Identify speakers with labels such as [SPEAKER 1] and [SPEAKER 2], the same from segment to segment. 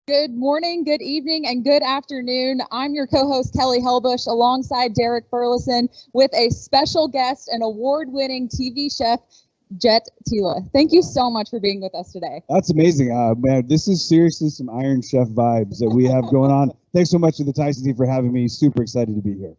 [SPEAKER 1] Good morning, good evening, and good afternoon. I'm your co-host, Kelly Helbush, alongside Derek Burleson, with a special guest and award-winning TV chef, Jet Tila. Thank you so much for being with us today.
[SPEAKER 2] That's amazing. Man, this is seriously some Iron Chef vibes that we have going on. Thanks so much to the Tyson team for having me. Super excited to be here.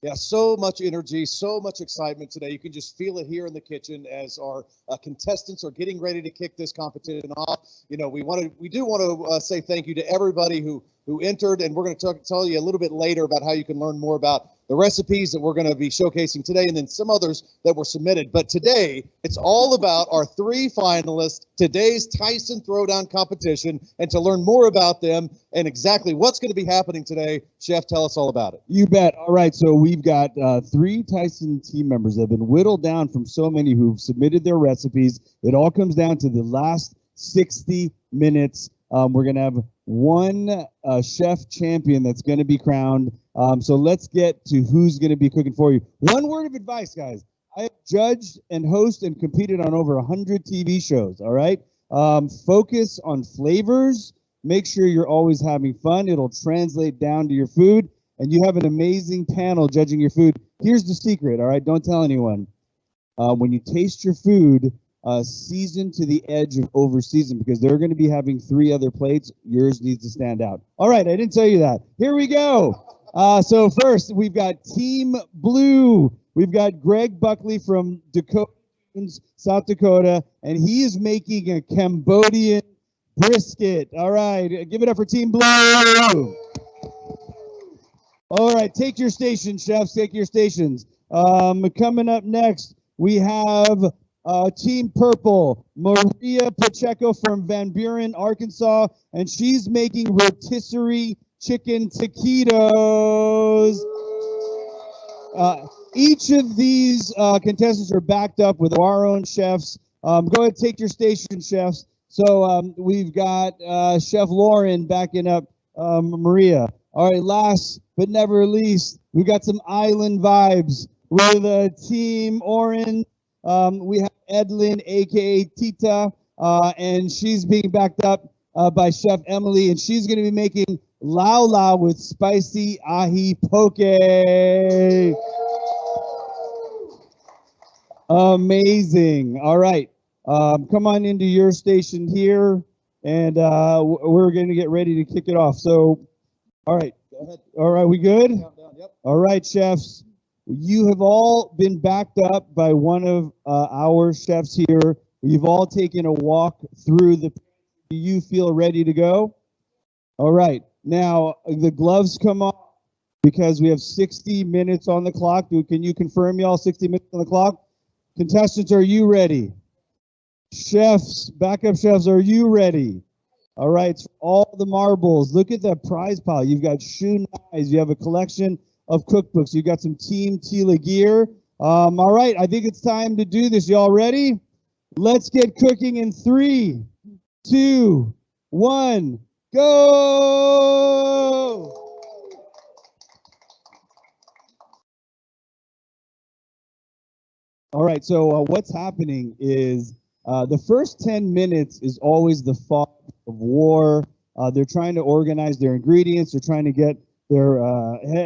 [SPEAKER 3] Yeah, so much energy, so much excitement today. You can just feel it here in the kitchen as our contestants are getting ready to kick this competition off. You know, we do want to say thank you to everybody who entered, and we're going to tell you a little bit later about how you can learn more about the recipes that we're going to be showcasing today, and then some others that were submitted. But today, it's all about our three finalists, today's Tyson Throwdown competition, and to learn more about them and exactly what's going to be happening today, Chef, tell us all about it.
[SPEAKER 2] You bet. All right, so we've got three Tyson team members that have been whittled down from so many who've submitted their recipes. It all comes down to the last 60 minutes. We're going to have one chef champion that's going to be crowned. So let's get to who's going to be cooking for you. One word of advice, guys. I have judged and hosted and competed on over 100 TV shows, all right? Focus on flavors. Make sure you're always having fun. It'll translate down to your food, and you have an amazing panel judging your food. Here's the secret, all right? Don't tell anyone. When you taste your food, season to the edge of over season, because they're going to be having three other plates. Yours needs to stand out. All right, I didn't tell you that. Here we go. So first, we've got Team Blue. We've got Greg Buckley from Dakota, South Dakota, and he is making a Cambodian brisket. All right, give it up for Team Blue. All right, take your stations, chefs. Take your stations. Coming up next, we have Team Purple, Maria Pacheco from Van Buren, Arkansas, and she's making rotisserie chicken taquitos. Each of these contestants are backed up with our own chefs. Go ahead, take your station, chefs. So we've got Chef Lauren backing up Maria. All right, last but never least, we've got some island vibes with Team Orange. We have Edlin, aka Tita, and she's being backed up by Chef Emily, and she's going to be making Lao Lao with spicy ahi poke. Amazing. All right. Come on into your station here, and we're going to get ready to kick it off. So, all right.
[SPEAKER 3] Go ahead.
[SPEAKER 2] All right, we good?
[SPEAKER 3] Countdown, yep.
[SPEAKER 2] All right, chefs. You have all been backed up by one of our chefs here. You've all taken a walk through the. Do you feel ready to go? All right. Now, the gloves come off because we have 60 minutes on the clock. Can you confirm, y'all, 60 minutes on the clock? Contestants, are you ready? Chefs, backup chefs, are you ready? All right, so all the marbles. Look at that prize pile. You've got shoe knives. You have a collection of cookbooks. You got some Team Tila gear. All right, I think it's time to do this. Y'all ready? Let's get cooking in 3, 2, 1, go! All right, so what's happening is the first 10 minutes is always the fog of war. They're trying to organize their ingredients. They're trying to get their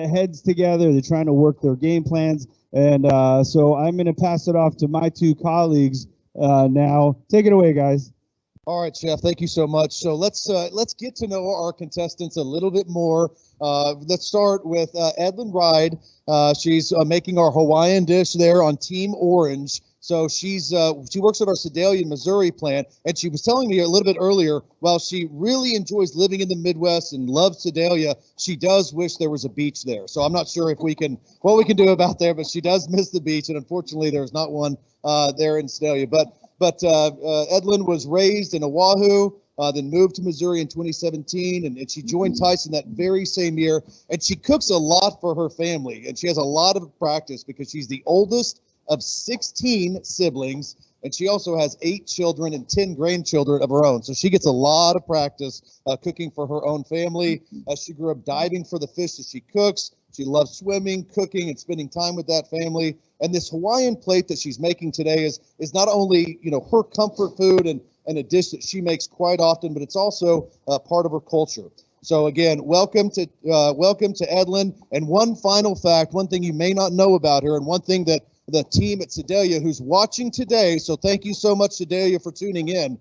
[SPEAKER 2] heads together. They're trying to work their game plans. And so I'm going to pass it off to my two colleagues now. Take it away, guys.
[SPEAKER 3] All right, Chef, thank you so much. So let's get to know our contestants a little bit more. Let's start with Edlin Ride. She's making our Hawaiian dish there on Team Orange. So she works at our Sedalia, Missouri plant, and she was telling me a little bit earlier, while she really enjoys living in the Midwest and loves Sedalia, she does wish there was a beach there. So I'm not sure if what we can do about there, but she does miss the beach, and unfortunately there's not one there in Sedalia. But Edlin was raised in Oahu, then moved to Missouri in 2017, and she joined Tyson that very same year. And she cooks a lot for her family, and she has a lot of practice because she's the oldest of 16 siblings, and she also has 8 children and 10 grandchildren of her own. So she gets a lot of practice cooking for her own family. She grew up diving for the fish that she cooks. She loves swimming, cooking, and spending time with that family. And this Hawaiian plate that she's making today is not only, her comfort food and a dish that she makes quite often, but it's also part of her culture. So again, welcome to Edlin. And one final fact, one thing you may not know about her, and one thing that the team at Sedalia, who's watching today, so thank you so much, Sedalia, for tuning in.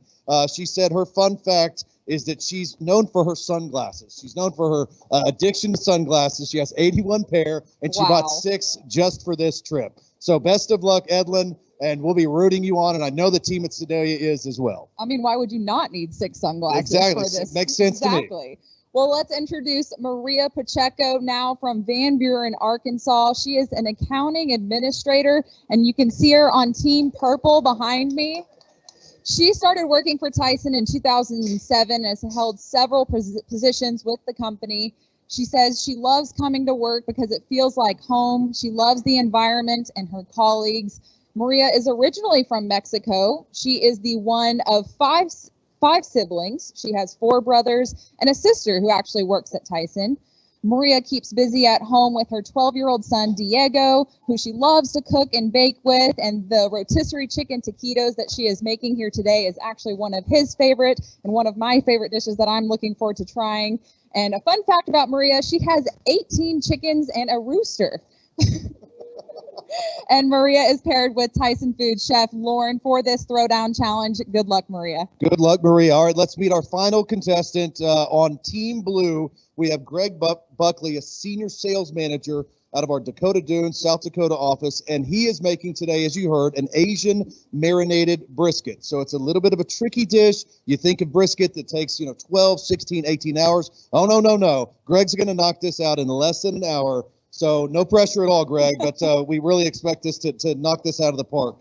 [SPEAKER 3] She said her fun fact is that she's known for her sunglasses. She's known for her addiction to sunglasses. She has 81 pair, and she bought 6 just for this trip. So best of luck, Edlin, and we'll be rooting you on, and I know the team at Sedalia is as well.
[SPEAKER 1] I mean, why would you not need 6 sunglasses
[SPEAKER 3] exactly.
[SPEAKER 1] for this?
[SPEAKER 3] It makes sense to me.
[SPEAKER 1] Exactly. Well, let's introduce Maria Pacheco now from Van Buren, Arkansas. She is an accounting administrator, and you can see her on Team Purple behind me. She started working for Tyson in 2007 and has held several positions with the company. She says she loves coming to work because it feels like home. She loves the environment and her colleagues. Maria is originally from Mexico. She is the one of five siblings. She has 4 brothers and a sister who actually works at Tyson. Maria keeps busy at home with her 12-year-old son, Diego, who she loves to cook and bake with. And the rotisserie chicken taquitos that she is making here today is actually one of his favorite and one of my favorite dishes that I'm looking forward to trying. And a fun fact about Maria, she has 18 chickens and a rooster. And Maria is paired with Tyson Foods chef Lauren for this Throwdown challenge. Good luck, Maria.
[SPEAKER 3] Good luck, Maria. All right, let's meet our final contestant on Team Blue. We have Greg Buckley, a senior sales manager out of our Dakota Dunes, South Dakota office, and he is making today, as you heard, an Asian marinated brisket. So it's a little bit of a tricky dish. You think of brisket that takes, 12, 16, 18 hours. Oh, no. Greg's going to knock this out in less than an hour. So no pressure at all, Greg, but we really expect this to knock this out of the park.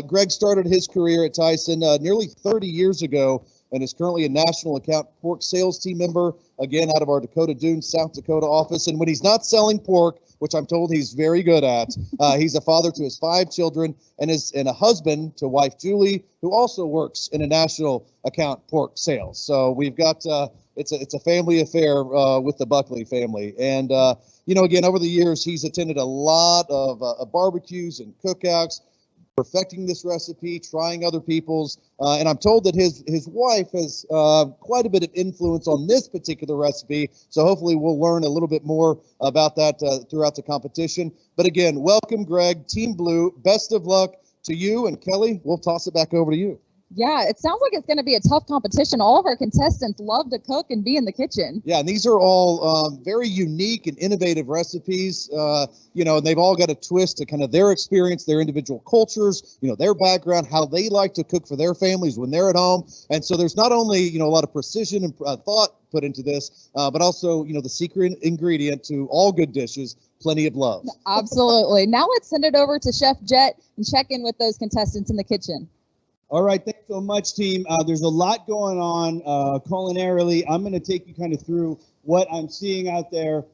[SPEAKER 3] Greg started his career at Tyson nearly 30 years ago and is currently a national account pork sales team member, again, out of our Dakota Dunes, South Dakota office. And when he's not selling pork, which I'm told he's very good at, he's a father to his 5 children and a husband to wife Julie, who also works in a national account pork sales. So we've got it's a family affair with the Buckley family. And again, over the years, he's attended a lot of barbecues and cookouts, perfecting this recipe, trying other people's, and I'm told that his wife has quite a bit of influence on this particular recipe, so hopefully we'll learn a little bit more about that throughout the competition. But again, welcome, Greg, Team Blue. Best of luck to you, and Kelly, we'll toss it back over to you.
[SPEAKER 1] Yeah, it sounds like it's going to be a tough competition. All of our contestants love to cook and be in the kitchen.
[SPEAKER 3] Yeah, and these are all very unique and innovative recipes, and they've all got a twist to kind of their experience, their individual cultures, their background, how they like to cook for their families when they're at home. And so there's not only, a lot of precision and thought put into this, but also, the secret ingredient to all good dishes, plenty of love.
[SPEAKER 1] Absolutely. Now let's send it over to Chef Jet and check in with those contestants in the kitchen.
[SPEAKER 2] All right, thanks so much, team. There's a lot going on culinarily. I'm going to take you kind of through what I'm seeing out there.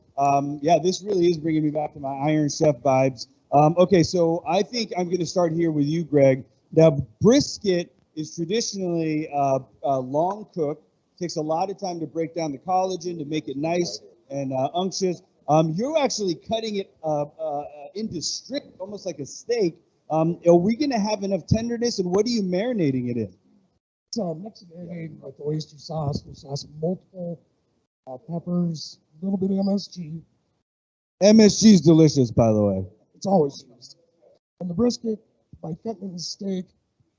[SPEAKER 2] This really is bringing me back to my Iron Chef vibes. Okay, so I think I'm going to start here with you, Greg. Now, brisket is traditionally long cooked. Takes a lot of time to break down the collagen to make it nice and unctuous. You're actually cutting it into strips, almost like a steak. Are we going to have enough tenderness, and what are you marinating it in?
[SPEAKER 4] It's Mexican marinade with oyster sauce. We sauce multiple peppers, a little bit of MSG.
[SPEAKER 2] MSG is delicious, by the way.
[SPEAKER 4] It's always used. And the brisket, by cutting the steak,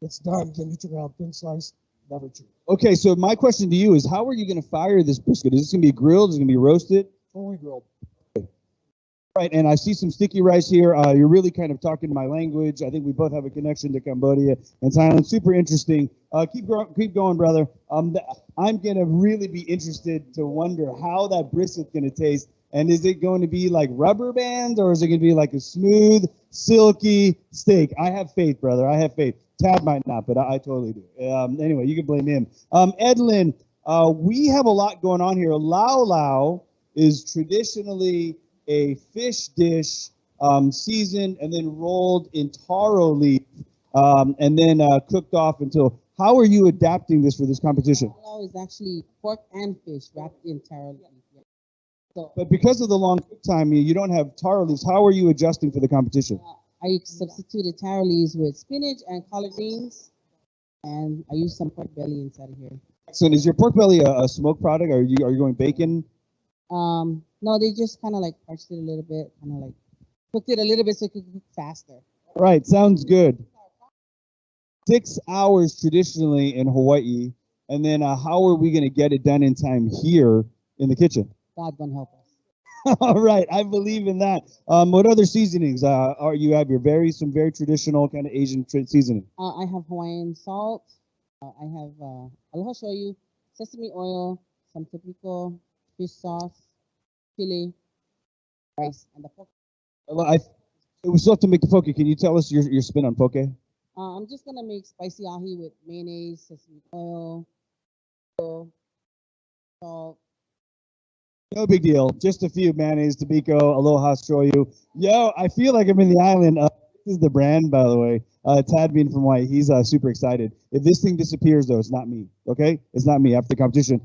[SPEAKER 4] it's done. Then you took it out thin slice, never chew.
[SPEAKER 2] Okay, so my question to you is, how are you going to fire this brisket? Is this going to be grilled? Is it going to be roasted?
[SPEAKER 4] Fully grilled.
[SPEAKER 2] Right, and I see some sticky rice here. You're really kind of talking my language. I think we both have a connection to Cambodia and Thailand. Super interesting. Keep going, brother. I'm going to really be interested to wonder how that brisket's going to taste. And is it going to be like rubber bands, or is it going to be like a smooth, silky steak? I have faith, brother. I have faith. Tad might not, but I totally do. Anyway, you can blame him. Edlin, we have a lot going on here. Lau Lau is traditionally a fish dish seasoned and then rolled in taro leaf and then cooked off until. How are you adapting this for this competition?
[SPEAKER 5] Lau is actually pork and fish wrapped in taro leaf. So
[SPEAKER 2] But because of the long cook time, you don't have taro leaves. How are you adjusting for the competition?
[SPEAKER 5] I substituted taro leaves with spinach and collard greens, and I used some pork belly inside of here.
[SPEAKER 2] So is your pork belly a smoked product? Are you going bacon?
[SPEAKER 5] No, they just kind of like parched it a little bit, kind of like cooked it a little bit so it could cook faster.
[SPEAKER 2] Right, sounds good. 6 hours traditionally in Hawaii, and then how are we going to get it done in time here in the kitchen?
[SPEAKER 5] God gonna help us.
[SPEAKER 2] All right, I believe in that. What other seasonings are you have? Some very traditional kind of Asian seasoning.
[SPEAKER 5] I have Hawaiian salt. I have aloha shoyu, sesame oil, some typical fish sauce, chili, rice, and the poke.
[SPEAKER 2] We still have to make the poke. Can you tell us your spin on poke?
[SPEAKER 5] I'm just gonna make spicy ahi with mayonnaise, sesame oil, salt.
[SPEAKER 2] No big deal. Just a few mayonnaise, tabiko, aloha shoyu. Yo, I feel like I'm in the island. This is the brand, by the way. Tad being from Hawaii, he's super excited. If this thing disappears, though, it's not me. Okay, it's not me after the competition.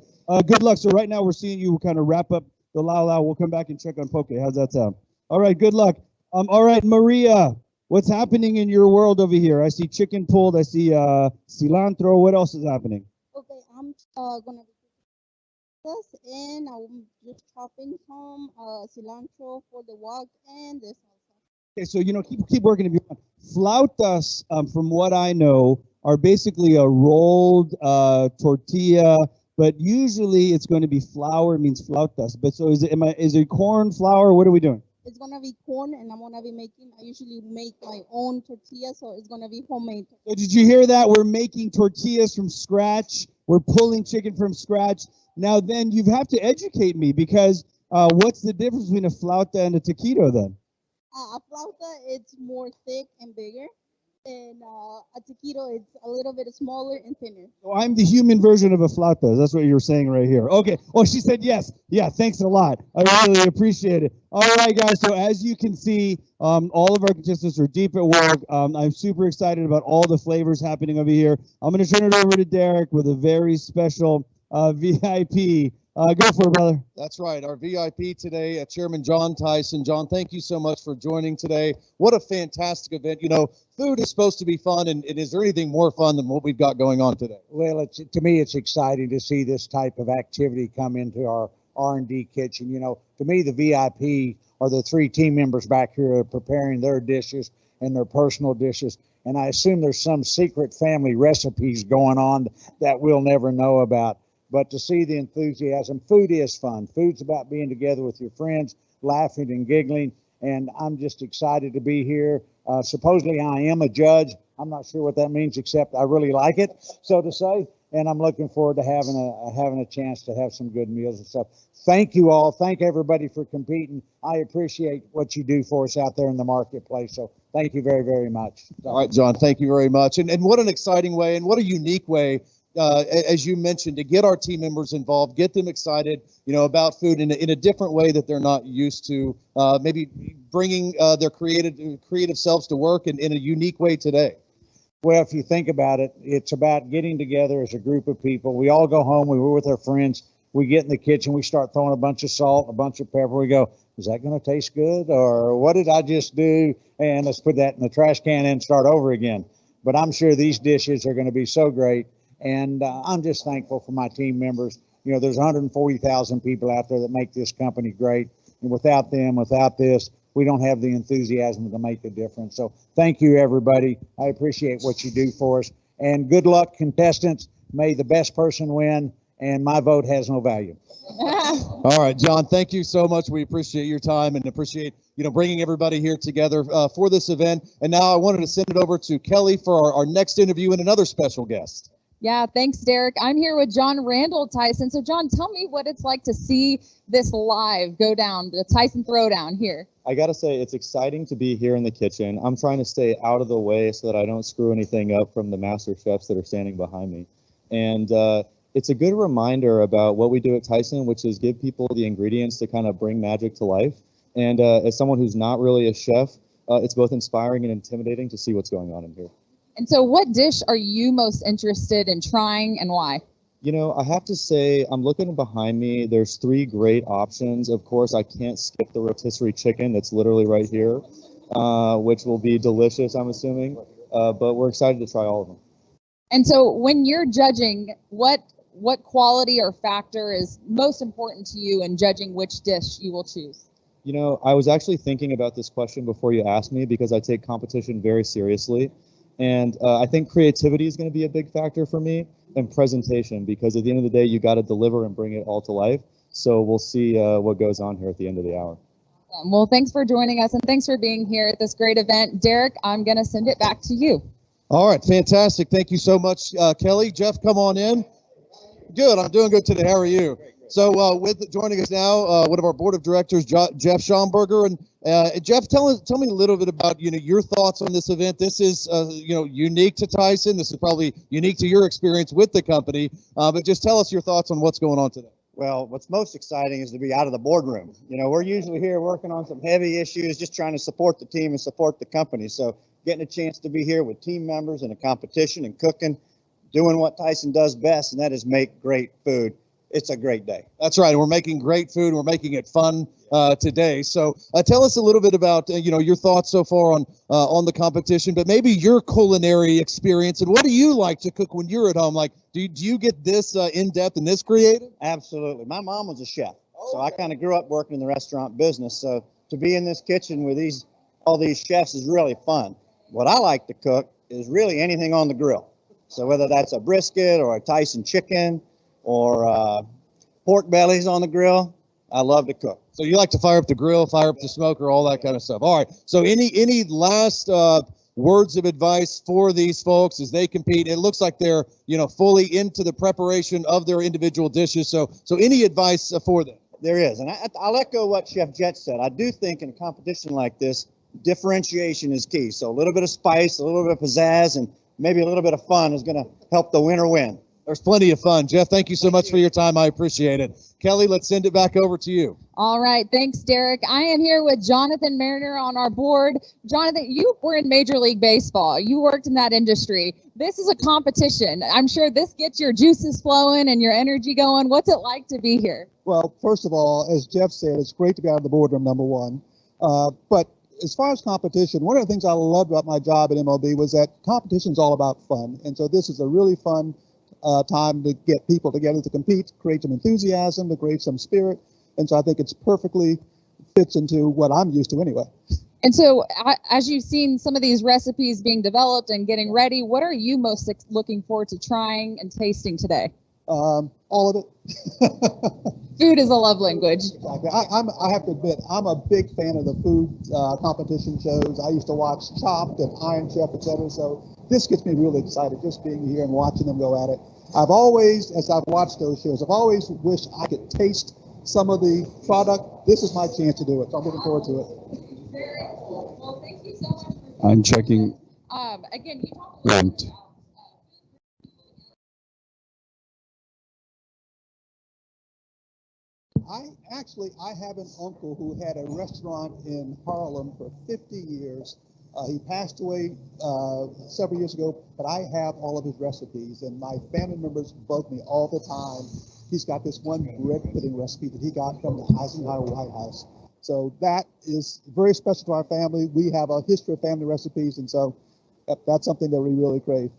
[SPEAKER 2] Good luck. So right now we're seeing you kind of wrap up the lao lao. We'll come back and check on poke. How's that sound? All right. Good luck. All right, Maria. What's happening in your world over here? I see chicken pulled. I see cilantro. What else is happening?
[SPEAKER 6] Okay, I'm gonna be this and I'm just chopping some cilantro for the wok and the salsa.
[SPEAKER 2] Okay, so keep working if you want. Flautas, from what I know, are basically a rolled tortilla, but usually it's going to be flour. Means flautas. But so is it corn flour? What are we doing?
[SPEAKER 6] It's gonna be corn, and I'm gonna be making. I usually make my own tortilla, so it's gonna be homemade.
[SPEAKER 2] So did you hear that? We're making tortillas from scratch. We're pulling chicken from scratch. Now then, you have to educate me because what's the difference between a flauta and a taquito then?
[SPEAKER 6] A flauta, it's more thick and bigger, and a taquito, it's a little bit smaller and thinner.
[SPEAKER 2] So I'm the human version of a flauta. That's what you're saying right here. Okay. Oh, she said yes. Yeah, thanks a lot. I really appreciate it. All right, guys. So as you can see, all of our contestants are deep at work. I'm super excited about all the flavors happening over here. I'm going to turn it over to Derek with a very special VIP. Go for it, brother.
[SPEAKER 3] That's right. Our VIP today, Chairman John Tyson. John, thank you so much for joining today. What a fantastic event. Food is supposed to be fun, and is there anything more fun than what we've got going on today?
[SPEAKER 7] Well, to me, it's exciting to see this type of activity come into our R&D kitchen. To me, the VIP are the 3 team members back here are preparing their dishes and their personal dishes. And I assume there's some secret family recipes going on that we'll never know about. But to see the enthusiasm, food is fun. Food's about being together with your friends, laughing and giggling. And I'm just excited to be here. Supposedly I am a judge. I'm not sure what that means, except I really like it, so to say. And I'm looking forward to having a chance to have some good meals and stuff. Thank you all. Thank everybody for competing. I appreciate what you do for us out there in the marketplace. So thank you very, very much.
[SPEAKER 3] All right, John, thank you very much. And what an exciting way and what a unique way, as you mentioned, to get our team members involved, get them excited, about food in a different way that they're not used to, maybe bringing their creative selves to work in a unique way today.
[SPEAKER 7] Well, if you think about it, it's about getting together as a group of people. We all go home, we were with our friends, we get in the kitchen, we start throwing a bunch of salt, a bunch of pepper. We go, is that going to taste good? Or what did I just do? And let's put that in the trash can and start over again. But I'm sure these dishes are going to be so great. And I'm just thankful for my team members. There's 140,000 people out there that make this company great. And without them, without this, we don't have the enthusiasm to make the difference. So thank you, everybody. I appreciate what you do for us. And good luck, contestants. May the best person win. And my vote has no value.
[SPEAKER 3] All right, John, thank you so much. We appreciate your time and appreciate, bringing everybody here together for this event. And now I wanted to send it over to Kelly for our next interview and another special guest.
[SPEAKER 1] Yeah, thanks, Derek. I'm here with John Randall Tyson. So, John, tell me what it's like to see this live go down, the Tyson Throwdown here.
[SPEAKER 8] I got to say, it's exciting to be here in the kitchen. I'm trying to stay out of the way so that I don't screw anything up from the master chefs that are standing behind me. And it's a good reminder about what we do at Tyson, which is give people the ingredients to kind of bring magic to life. And as someone who's not really a chef, it's both inspiring and intimidating to see what's going on in here.
[SPEAKER 1] And so what dish are you most interested in trying and why?
[SPEAKER 8] You know, I have to say, I'm looking behind me. There's three great options. Of course, I can't skip the rotisserie chicken that's literally right here, which will be delicious, I'm assuming. But we're excited to try all of them.
[SPEAKER 1] And so when you're judging, what quality or factor is most important to you in judging which dish you will choose?
[SPEAKER 8] You know, I was actually thinking about this question before you asked me because I take competition very seriously. And I think creativity is going to be a big factor for me, and presentation, because at the end of the day, you got to deliver and bring it all to life. So we'll see what goes on here at the end of the hour.
[SPEAKER 1] Well, thanks for joining us and thanks for being here at this great event. Derek, I'm going to send it back to you.
[SPEAKER 3] All right, fantastic. Thank you so much, Kelly. Jeff, come on in. Good, I'm doing good today. How are you? So with joining us now, one of our board of directors, Jeff Schomburger. And Jeff, tell me a little bit about your thoughts on this event. This is unique to Tyson. This is probably unique to your experience with the company. But just tell us your thoughts on what's going on today.
[SPEAKER 9] Well, what's most exciting is to be out of the boardroom. We're usually here working on some heavy issues, just trying to support the team and support the company. So getting a chance to be here with team members in a competition and cooking, doing what Tyson does best, and that is make great food. It's a great day.
[SPEAKER 3] That's right. We're making great food. We're making it fun today. So tell us a little bit about your thoughts so far on the competition, but maybe your culinary experience and what do you like to cook when you're at home? Like, do you get this in depth and this creative?
[SPEAKER 9] Absolutely. My mom was a chef, so I kind of grew up working in the restaurant business. So to be in this kitchen with all these chefs is really fun. What I like to cook is really anything on the grill. So whether that's a brisket or a Tyson chicken or pork bellies on the grill, I love to cook.
[SPEAKER 3] So you like to fire up the grill, fire up the smoker, all that kind of stuff. All right. So any last words of advice for these folks as they compete? It looks like they're fully into the preparation of their individual dishes. So any advice for them?
[SPEAKER 9] There is, and I'll echo what Chef Jet said. I do think in a competition like this, differentiation is key. So a little bit of spice, a little bit of pizzazz, and maybe a little bit of fun is going to help the winner win.
[SPEAKER 3] There's plenty of fun. Jeff, thank you so much for your time. I appreciate it. Kelly, let's send it back over to you.
[SPEAKER 1] All right. Thanks, Derek. I am here with Jonathan Mariner on our board. Jonathan, you were in Major League Baseball. You worked in that industry. This is a competition. I'm sure this gets your juices flowing and your energy going. What's it like to be here?
[SPEAKER 10] Well, first of all, as Jeff said, it's great to be out of the boardroom, number one. But as far as competition, one of the things I loved about my job at MLB was that competition is all about fun. And so this is a really fun time to get people together to compete, to create some enthusiasm, to create some spirit. And so I think it's perfectly fits into what I'm used to anyway.
[SPEAKER 1] And so as you've seen some of these recipes being developed and getting ready, what are you most looking forward to trying and tasting today?
[SPEAKER 10] All of it.
[SPEAKER 1] Food is a love language.
[SPEAKER 10] Exactly. I have to admit, I'm a big fan of the food competition shows. I used to watch Chopped and Iron Chef, etc. So this gets me really excited, just being here and watching them go at it. I've always, as I've watched those shows, I've always wished I could taste some of the product. This is my chance to do it, so I'm looking forward to it.
[SPEAKER 1] Very cool. Well, thank you so much.
[SPEAKER 2] I'm checking.
[SPEAKER 1] Again, you talked a little bit about
[SPEAKER 10] I have an uncle who had a restaurant in Harlem for 50 years. He passed away several years ago, but I have all of his recipes, and my family members bug me all the time. He's got this one bread pudding recipe that he got from the Eisenhower White House. So that is very special to our family. We have a history of family recipes, and so that's something that we really crave.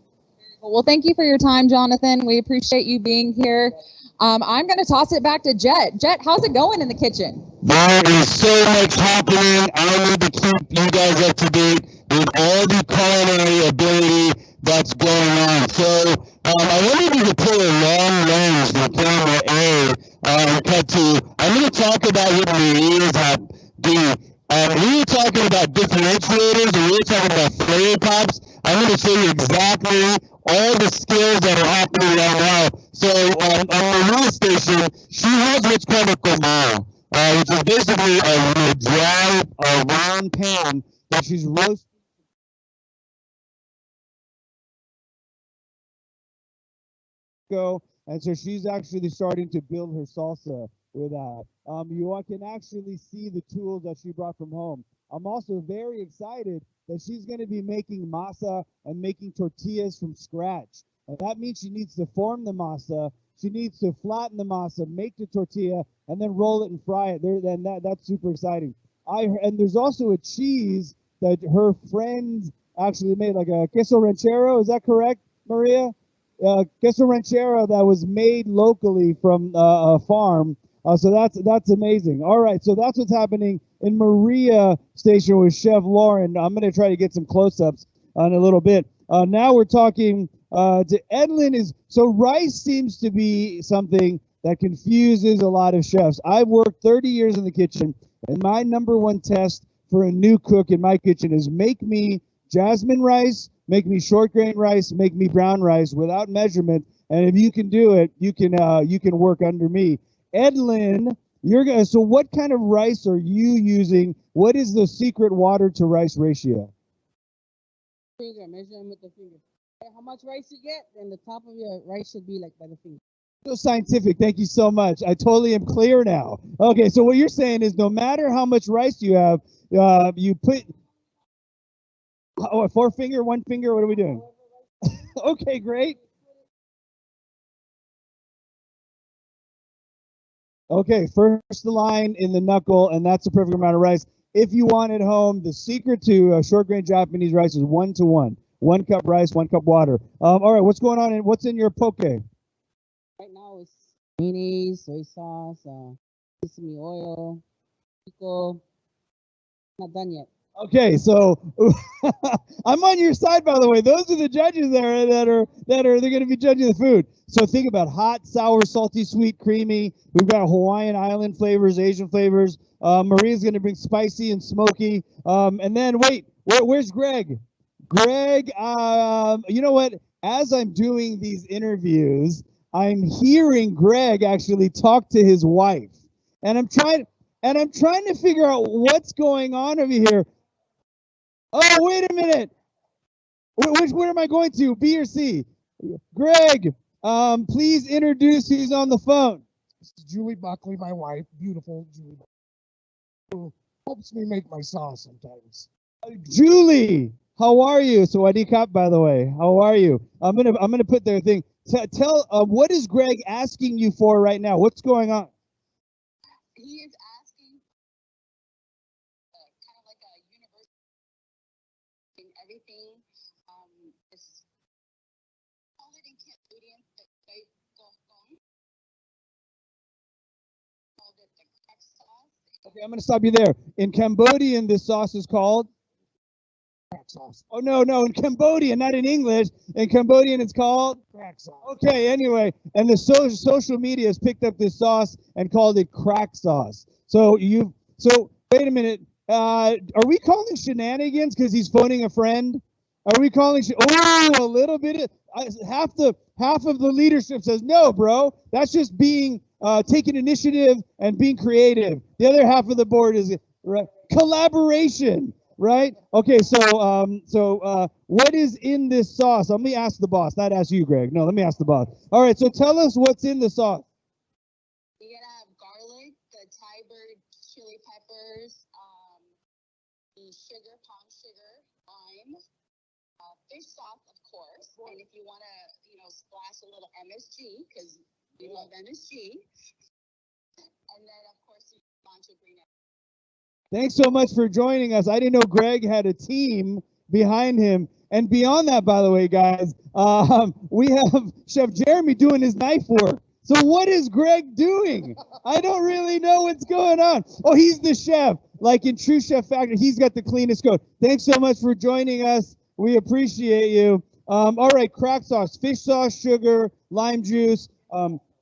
[SPEAKER 1] Well, thank you for your time, Jonathan. We appreciate you being here. I'm going to toss it back to Jet. Jet, how's it going in the kitchen?
[SPEAKER 11] There is so much happening. I need to keep you guys up to date with all the culinary ability that's going on. So I wanted you to put a long lens, the camera A, cut to. I'm going to talk about what Maria's doing. We were talking about differentiators, and we were talking about flavor pops. I'm going to show you exactly all the skills that are happening right now. So on the real station, she has what's called a comal, which is basically a dry, round pan that she's roasting.
[SPEAKER 2] And so she's actually starting to build her salsa with that. You can actually see the tools that she brought from home. I'm also very excited that she's going to be making masa and making tortillas from scratch. And that means she needs to form the masa. She needs to flatten the masa, make the tortilla, and then roll it and fry it. Then that's super exciting. And there's also a cheese that her friends actually made, like a queso ranchero. Is that correct, Maria? Queso ranchero that was made locally from a farm. So that's amazing. All right, so that's what's happening in Maria Station with Chef Lauren. I'm going to try to get some close-ups in a little bit. Now we're talking to Edlin. So rice seems to be something that confuses a lot of chefs. I've worked 30 years in the kitchen, and my number one test for a new cook in my kitchen is make me jasmine rice, make me short grain rice, make me brown rice without measurement. And if you can do it, you can work under me. Edlin, so what kind of rice are you using? What is the secret water to rice ratio?
[SPEAKER 5] Finger, measure them with the finger. How much rice you get, then the top of your rice should be like by the finger.
[SPEAKER 2] So scientific. Thank you so much. I totally am clear now. Okay, so what you're saying is no matter how much rice you have, you put a forefinger, one finger. What are we doing? Okay, great. Okay, first the line in the knuckle, and that's the perfect amount of rice. If you want it home, the secret to short grain Japanese rice is 1-to-1. 1 cup rice, 1 cup water. All right, what's going on? What's in your poke?
[SPEAKER 5] Right now it's mayonnaise, soy sauce, sesame oil, pickle. Not done yet.
[SPEAKER 2] Okay, so I'm on your side, by the way. Those are the judges there they're going to be judging the food. So think about hot, sour, salty, sweet, creamy. We've got Hawaiian island flavors, Asian flavors. Maria's going to bring spicy and smoky. And then where's Greg? Greg, you know what? As I'm doing these interviews, I'm hearing Greg actually talk to his wife, and I'm trying to figure out what's going on over here. Oh, wait a minute. Where am I going to? B or C? Greg, please introduce who's on the phone.
[SPEAKER 4] This is Julie Buckley, my wife, beautiful Julie Buckley, who helps me make my sauce sometimes.
[SPEAKER 2] Julie, how are you? Sawadee Kap, by the way. How are you? I'm gonna put their thing. Tell what is Greg asking you for right now? What's going on?
[SPEAKER 1] He is asking kind of like a university in everything. It's called it in Cambodian, but they called it the crack sauce.
[SPEAKER 2] Okay, I'm gonna stop you there. In Cambodian, this sauce is called
[SPEAKER 4] Crack sauce.
[SPEAKER 2] Oh no, in Cambodian, not in English. In Cambodian, it's called
[SPEAKER 4] Crack sauce.
[SPEAKER 2] Okay, anyway, and the social media has picked up this sauce and called it crack sauce. So wait a minute. Are we calling shenanigans because he's phoning a friend? Are we calling? A little bit. Half of the leadership says no, bro. That's just being taking initiative and being creative. The other half of the board is right collaboration. Right? Okay, so what is in this sauce? Let me ask the boss, not ask you, Greg. No, let me ask the boss. All right, so tell us what's in the sauce.
[SPEAKER 1] You're gonna have garlic, the Thai bird chili peppers, the sugar, palm sugar, lime, fish sauce, of course. And if you wanna, splash a little MSG, because we love MSG. And then, of course, cilantro green.
[SPEAKER 2] Thanks so much for joining us. I didn't know Greg had a team behind him. And beyond that, by the way, guys, we have Chef Jeremy doing his knife work. So what is Greg doing? I don't really know what's going on. Oh, he's the chef. Like in True Chef Factory, he's got the cleanest coat. Thanks so much for joining us. We appreciate you. All right, crack sauce, fish sauce, sugar, lime juice,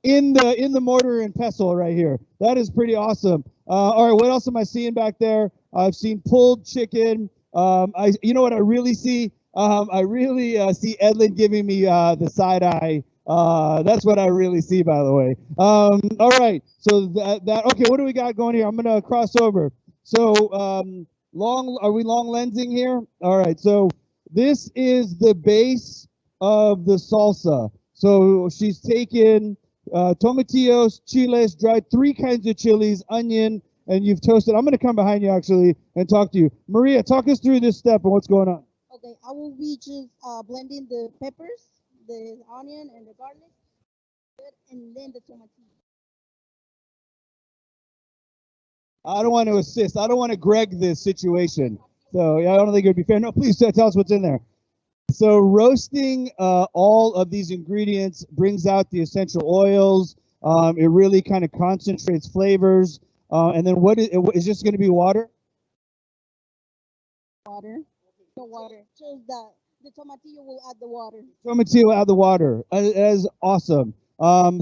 [SPEAKER 2] in the mortar and pestle right here. That is pretty awesome. All right, what else am I seeing back there? I've seen pulled chicken. You know what I really see? I really see Edlin giving me the side eye. That's what I really see, by the way. All right, so okay. What do we got going here? I'm gonna cross over. So are we long lensing here? All right, so this is the base of the salsa. So she's taken tomatillos, chiles, dried 3 kinds of chilies, onion, and you've toasted. I'm going to come behind you actually and talk to you. Maria, talk us through this step and what's going on.
[SPEAKER 6] Okay, I will be just blending the peppers, the onion, and the garlic. and then the tomatillo.
[SPEAKER 2] I don't want to assist. I don't want to Greg this situation. So yeah, I don't think it would be fair. No, please tell us what's in there. So roasting all of these ingredients brings out the essential oils. It really kind of concentrates flavors. And then is this going to be water?
[SPEAKER 6] Water. No water. Just the tomatillo will add the water.
[SPEAKER 2] Tomatillo out the water. That is awesome.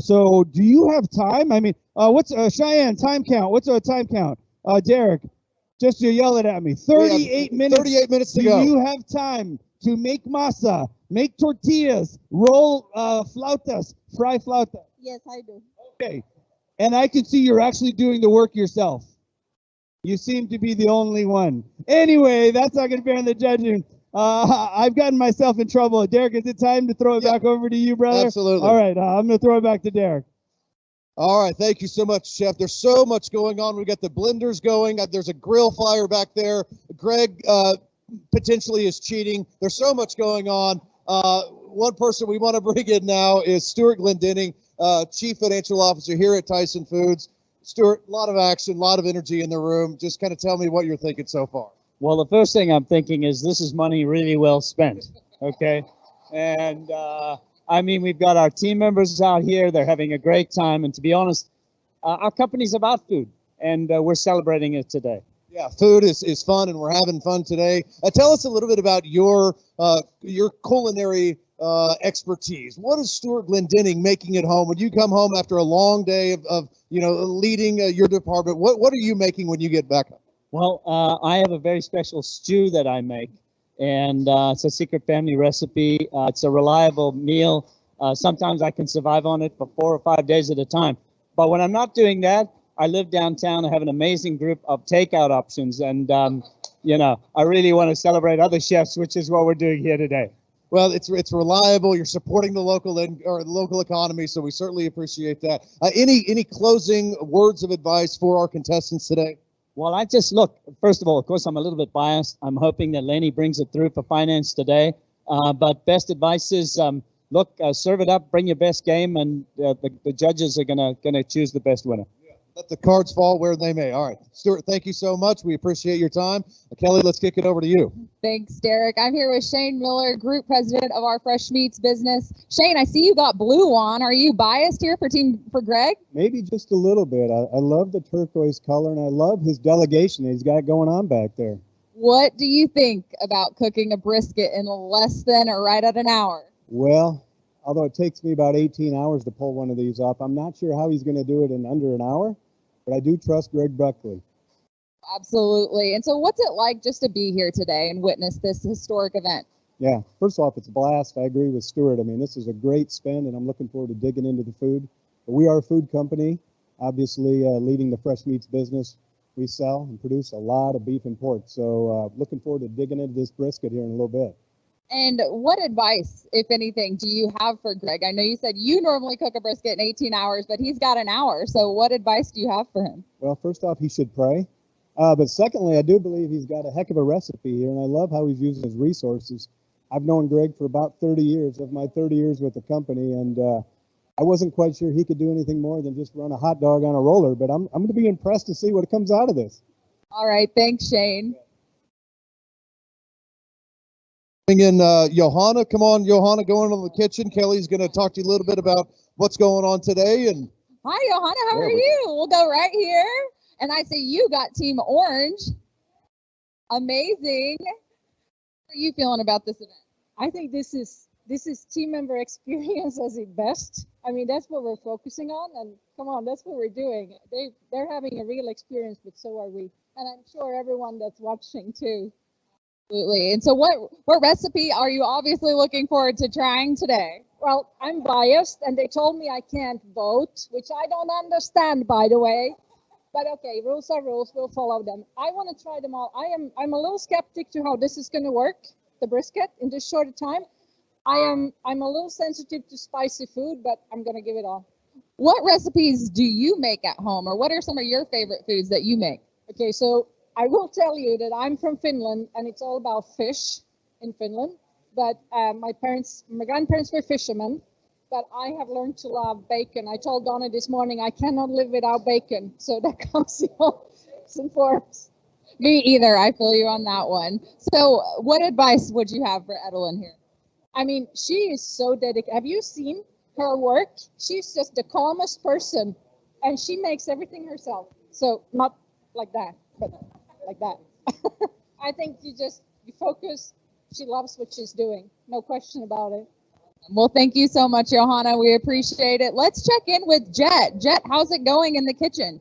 [SPEAKER 2] So do you have time? I mean, what's Cheyenne time count? What's a time count? Derek, just to yell it at me. 38 minutes.
[SPEAKER 3] 38 minutes to
[SPEAKER 2] do
[SPEAKER 3] go.
[SPEAKER 2] Do you have time to make masa, make tortillas, roll flautas, fry flauta?
[SPEAKER 6] Yes, I do.
[SPEAKER 2] Okay. And I can see you're actually doing the work yourself. You seem to be the only one. Anyway, that's not going to be on the judging. I've gotten myself in trouble. Derek, is it time to throw it back over to you, brother?
[SPEAKER 3] Absolutely.
[SPEAKER 2] All right, I'm going to throw it back to Derek.
[SPEAKER 3] All right, thank you so much, Chef. There's so much going on. We got the blenders going. There's a grill fire back there. Greg potentially is cheating. There's so much going on. One person we want to bring in now is Stuart Glendenning, Chief Financial Officer here at Tyson Foods. Stuart, a lot of action, a lot of energy in the room. Just kind of tell me what you're thinking so far.
[SPEAKER 12] Well, the first thing I'm thinking is this is money really well spent, okay? And, I mean, we've got our team members out here. They're having a great time. And to be honest, our company's about food, and we're celebrating it today.
[SPEAKER 3] Yeah, food is fun, and we're having fun today. Tell us a little bit about your culinary expertise. What is Stuart Glendenning making at home when you come home after a long day of leading your department? What are you making when you get back home?
[SPEAKER 12] Well, I have a very special stew that I make, and it's a secret family recipe. It's a reliable meal. Sometimes I can survive on it for 4 or 5 days at a time. But when I'm not doing that, I live downtown. I have an amazing group of takeout options, and I really want to celebrate other chefs, which is what we're doing here today.
[SPEAKER 3] Well, it's reliable. You're supporting the local economy, so we certainly appreciate that. Any closing words of advice for our contestants today?
[SPEAKER 12] Well, first of all, of course, I'm a little bit biased. I'm hoping that Lenny brings it through for finance today. But best advice is, serve it up, bring your best game, and the judges are gonna choose the best winner.
[SPEAKER 3] Let the cards fall where they may. All right, Stuart, thank you so much. We appreciate your time. Kelly, let's kick it over to you.
[SPEAKER 1] Thanks, Derek. I'm here with Shane Miller, Group President of our Fresh Meats business. Shane, I see you got blue on. Are you biased here for Greg?
[SPEAKER 13] Maybe just a little bit. I love the turquoise color, and I love his delegation that he's got going on back there.
[SPEAKER 1] What do you think about cooking a brisket in less than or right at an hour?
[SPEAKER 13] Well, although it takes me about 18 hours to pull one of these off, I'm not sure how he's going to do it in under an hour. But I do trust Greg Buckley.
[SPEAKER 1] Absolutely. And so what's it like just to be here today and witness this historic event?
[SPEAKER 13] Yeah, first off, it's a blast. I agree with Stuart. I mean, this is a great spend, and I'm looking forward to digging into the food. But we are a food company, obviously leading the fresh meats business. We sell and produce a lot of beef and pork. So looking forward to digging into this brisket here in a little bit.
[SPEAKER 1] And what advice, if anything, do you have for Greg? I know you said you normally cook a brisket in 18 hours, but he's got an hour. So what advice do you have for him?
[SPEAKER 13] Well, first off, he should pray. But secondly, I do believe he's got a heck of a recipe here, and I love how he's using his resources. I've known Greg for about 30 years of my 30 years with the company, and I wasn't quite sure he could do anything more than just run a hot dog on a roller, but I'm going to be impressed to see what comes out of this.
[SPEAKER 1] All right. Thanks, Shane.
[SPEAKER 3] Bring in Johanna. Come on, Johanna, going on the kitchen. Kelly's going to talk to you a little bit about what's going on today. And
[SPEAKER 1] hi, Johanna. How are you? We'll go right here. And I see you got Team Orange. Amazing. How are you feeling about this event?
[SPEAKER 14] I think this is team member experience as its best. I mean, that's what we're focusing on, and come on, that's what we're doing. They're having a real experience, but so are we. And I'm sure everyone that's watching too.
[SPEAKER 1] Absolutely. And so what recipe are you obviously looking forward to trying today?
[SPEAKER 14] Well, I'm biased, and they told me I can't vote, which I don't understand, by the way. But okay, rules are rules. We'll follow them. I want to try them all. I'm a little skeptic to how this is going to work, the brisket, in this short time. I'm a little sensitive to spicy food, but I'm going to give it all.
[SPEAKER 1] What recipes do you make at home, or what are some of your favorite foods that you make?
[SPEAKER 14] Okay, so I will tell you that I'm from Finland, and it's all about fish in Finland. But my grandparents were fishermen, but I have learned to love bacon. I told Donna this morning I cannot live without bacon, so that comes in forms.
[SPEAKER 1] Me either. I feel you on that one. So, what advice would you have for Edelyn here?
[SPEAKER 14] I mean, she is so dedicated. Have you seen her work? She's just the calmest person, and she makes everything herself. So not like that, but like that. I think you focus. She loves what she's doing. No question about it.
[SPEAKER 1] Well, thank you so much, Johanna. We appreciate it. Let's check in with Jet. Jet, how's it going in the kitchen?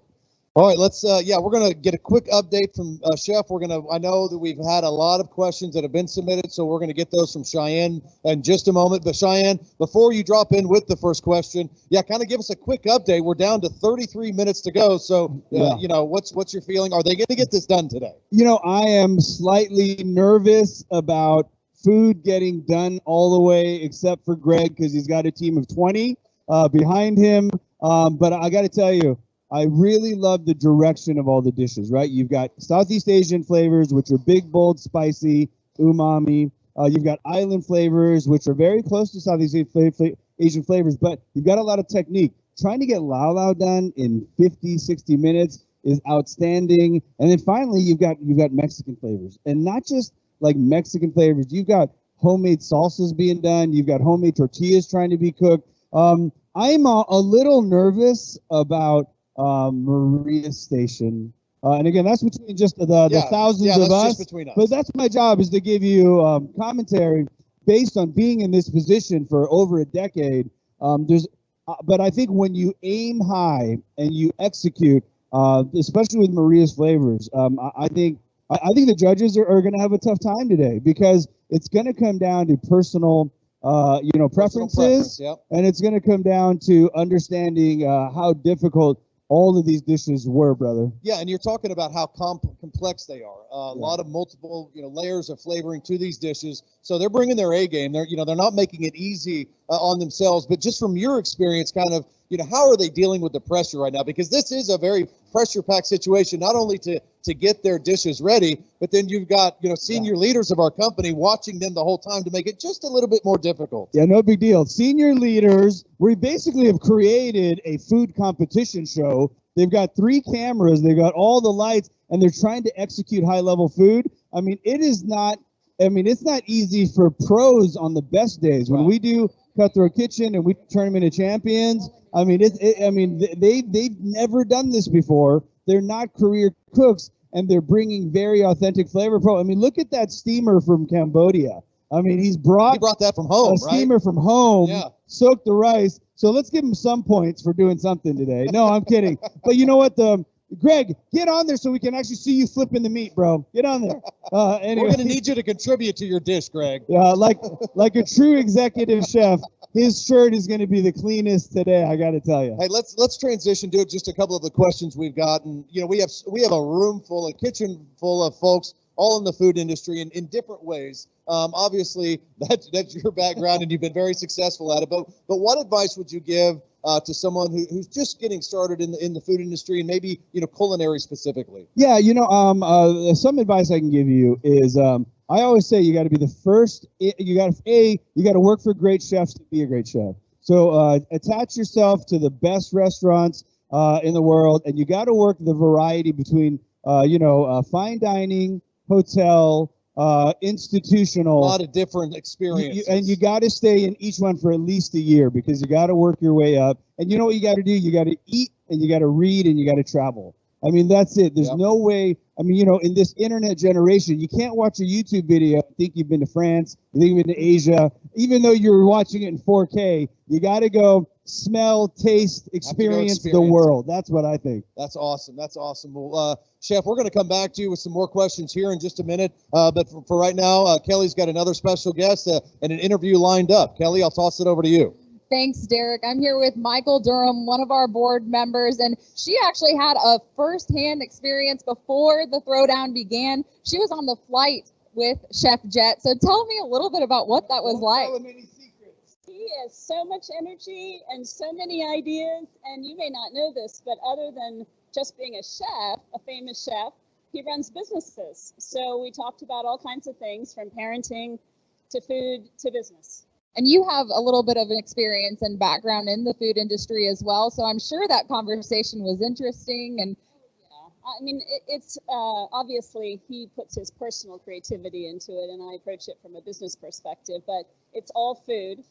[SPEAKER 3] All right, let's, we're going to get a quick update from Chef. I know that we've had a lot of questions that have been submitted, so we're going to get those from Cheyenne in just a moment. But Cheyenne, before you drop in with the first question, kind of give us a quick update. We're down to 33 minutes to go. So, what's your feeling? Are they going to get this done today?
[SPEAKER 2] I am slightly nervous about food getting done all the way, except for Greg, because he's got a team of 20 behind him. But I got to tell you, I really love the direction of all the dishes, right? You've got Southeast Asian flavors, which are big, bold, spicy, umami. You've got island flavors, which are very close to Southeast Asian flavors, but you've got a lot of technique. Trying to get Lao Lao done in 50, 60 minutes is outstanding. And then finally, you've got Mexican flavors, and not just like Mexican flavors. You've got homemade salsas being done. You've got homemade tortillas trying to be cooked. I'm a little nervous about Maria Station. And again, that's between just the thousands of us. But that's my job, is to give you commentary based on being in this position for over a decade. But I think when you aim high and you execute, especially with Maria's flavors, I think the judges are going to have a tough time today, because it's going to come down to personal preferences, and it's going to come down to understanding how difficult all of these dishes were, brother.
[SPEAKER 3] Yeah, and you're talking about how complex they are. A lot of multiple, layers of flavoring to these dishes. So they're bringing their A game. They're not making it easy on themselves. But just from your experience, kind of, how are they dealing with the pressure right now? Because this is a very pressure-packed situation, not only to get their dishes ready, but then you've got, senior leaders of our company watching them the whole time to make it just a little bit more difficult.
[SPEAKER 2] Yeah, no big deal. Senior leaders, we basically have created a food competition show. They've got 3 cameras, they've got all the lights, and they're trying to execute high-level food. I mean, it's not easy for pros on the best days. When we do Cutthroat Kitchen and we turn them into champions, they've never done this before. They're not career cooks, and they're bringing very authentic flavor. Look at that steamer from Cambodia. He brought
[SPEAKER 3] that from home,
[SPEAKER 2] a steamer from home, soaked the rice. So let's give him some points for doing something today. No, I'm kidding. But you know what? Greg, get on there so we can actually see you flipping the meat, bro. Get on there. Anyway.
[SPEAKER 3] We're going to need you to contribute to your dish, Greg.
[SPEAKER 2] Yeah, like a true executive chef, his shirt is going to be the cleanest today, I got to tell you.
[SPEAKER 3] Hey, let's transition to just a couple of the questions we've gotten. We have a kitchen full of folks all in the food industry in different ways. Obviously, that's your background, and you've been very successful at it. But what advice would you give to someone who's just getting started in the food industry, and maybe culinary specifically?
[SPEAKER 2] Yeah, some advice I can give you is I always say you got to be the first. You got to work for great chefs to be a great chef. So attach yourself to the best restaurants in the world, and you got to work the variety between fine dining, hotel, institutional.
[SPEAKER 3] A lot of different experiences.
[SPEAKER 2] And you got to stay in each one for at least a year, because you got to work your way up. And you know what you got to do? You got to eat, and you got to read, and you got to travel. That's it. There's no way. In this internet generation, you can't watch a YouTube video and think you've been to France, you think you've been to Asia, even though you're watching it in 4K. You got to go smell, taste, experience the world. That's what I think.
[SPEAKER 3] That's awesome. Well, Chef, we're going to come back to you with some more questions here in just a minute. But for right now, Kelly's got another special guest and an interview lined up. Kelly, I'll toss it over to you.
[SPEAKER 1] Thanks, Derek. I'm here with Michael Durham, one of our board members, and she actually had a first-hand experience before the Throwdown began. She was on the flight with Chef Jet. So tell me a little bit about what that was like.
[SPEAKER 15] He has so much energy and so many ideas, and you may not know this, but other than just being a chef, a famous chef, he runs businesses. So we talked about all kinds of things, from parenting to food to business.
[SPEAKER 1] And you have a little bit of an experience and background in the food industry as well. So I'm sure that conversation was interesting. And
[SPEAKER 15] I mean, it's obviously he puts his personal creativity into it, and I approach it from a business perspective, but it's all food.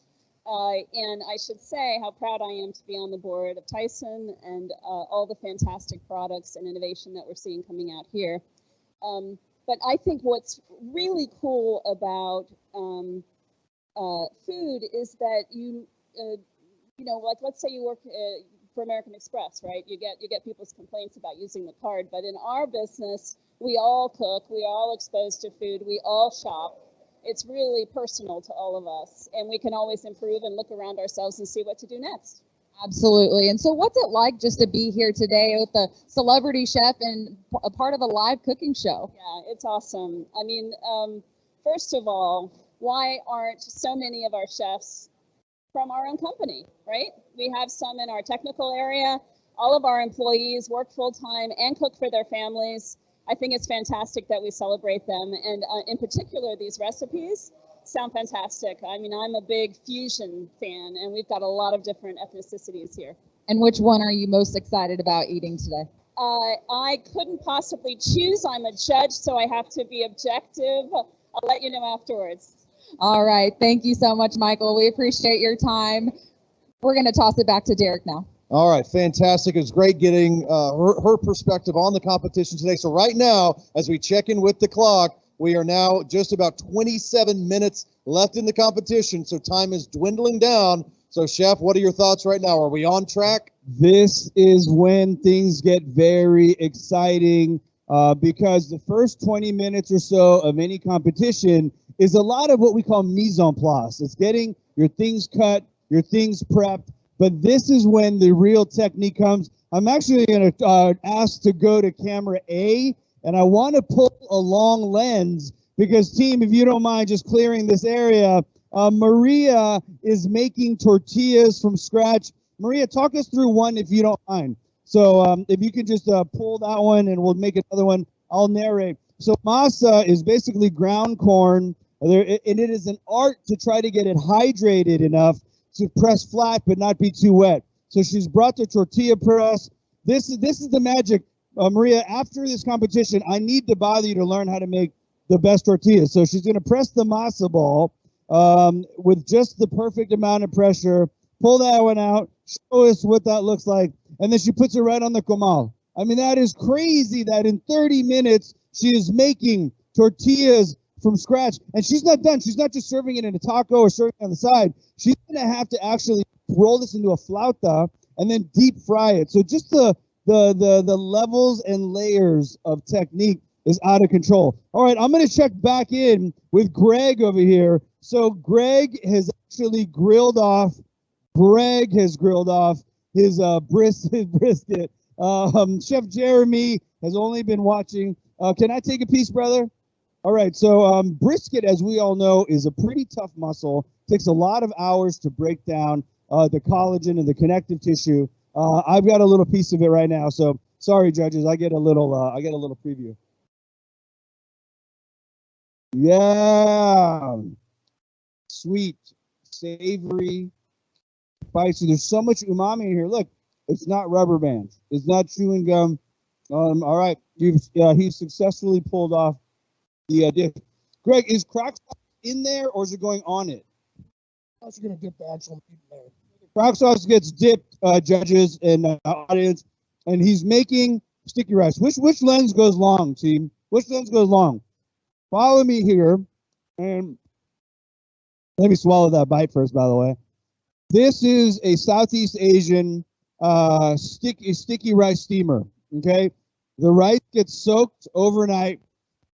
[SPEAKER 15] And I should say how proud I am to be on the board of Tyson and all the fantastic products and innovation that we're seeing coming out here. But I think what's really cool about food is that you know, like let's say you work for American Express, right? You get people's complaints about using the card, but in our business, we all cook, we all exposed to food, we all shop. It's really personal to all of us, and we can always improve and look around ourselves and see what to do next.
[SPEAKER 1] Absolutely. And so what's it like just to be here today with a celebrity chef and a part of a live cooking show?
[SPEAKER 15] Yeah, it's awesome. I mean, first of all, why aren't so many of our chefs from our own company, right? We have some in our technical area. All of our employees work full-time and cook for their families. I think it's fantastic that we celebrate them. And in particular, these recipes sound fantastic. I mean, I'm a big fusion fan, and we've got a lot of different ethnicities here.
[SPEAKER 1] And which one are you most excited about eating today?
[SPEAKER 15] I couldn't possibly choose. I'm a judge, so I have to be objective. I'll let you know afterwards.
[SPEAKER 1] All right. Thank you so much, Michael. We appreciate your time. We're going to toss it back to Derek now.
[SPEAKER 3] All right, fantastic. It was great getting her perspective on the competition today. So right now, as we check in with the clock, we are now just about 27 minutes left in the competition, so time is dwindling down. So, Chef, what are your thoughts right now? Are we on track?
[SPEAKER 2] This is when things get very exciting because the first 20 minutes or so of any competition is a lot of what we call mise en place. It's getting your things cut, your things prepped, but this is when the real technique comes. I'm actually going to ask to go to camera A, and I want to pull a long lens because, team, if you don't mind just clearing this area, Maria is making tortillas from scratch. Maria, talk us through one if you don't mind. So if you could just pull that one and we'll make another one, I'll narrate. So masa is basically ground corn, and it is an art to try to get it hydrated enough to press flat but not be too wet. So she's brought the tortilla press. This is the magic. Maria, after this competition, I need to bother you to learn how to make the best tortillas. So she's going to press the masa ball with just the perfect amount of pressure. Pull that one out. Show us what that looks like. And then she puts it right on the comal. I mean, that is crazy that in 30 minutes she is making tortillas from scratch. And she's not done. She's not just serving it in a taco or serving it on the side. She's going to have to actually roll this into a flauta and then deep fry it. So just the levels and layers of technique is out of control. All right, I'm going to check back in with Greg over here. So Greg has actually grilled off. Greg has grilled off his brisket. Chef Jeremy has only been watching. Can I take a piece, brother? All right, so brisket, as we all know, is a pretty tough muscle. Takes a lot of hours to break down the collagen and the connective tissue. I've got a little piece of it right now, so sorry, judges. I get a little preview. Yeah, sweet, savory, spicy. There's so much umami in here. Look, it's not rubber bands. It's not chewing gum. All right, he successfully pulled off the dish. Greg, is crock sauce in there or is it going on it?
[SPEAKER 4] I was going to dip the actual meat in there.
[SPEAKER 2] Crock sauce gets dipped, judges and audience, and he's making sticky rice. Which lens goes long, team? Which lens goes long? Follow me here, and let me swallow that bite first, by the way. This is a Southeast Asian sticky rice steamer, okay? The rice gets soaked overnight,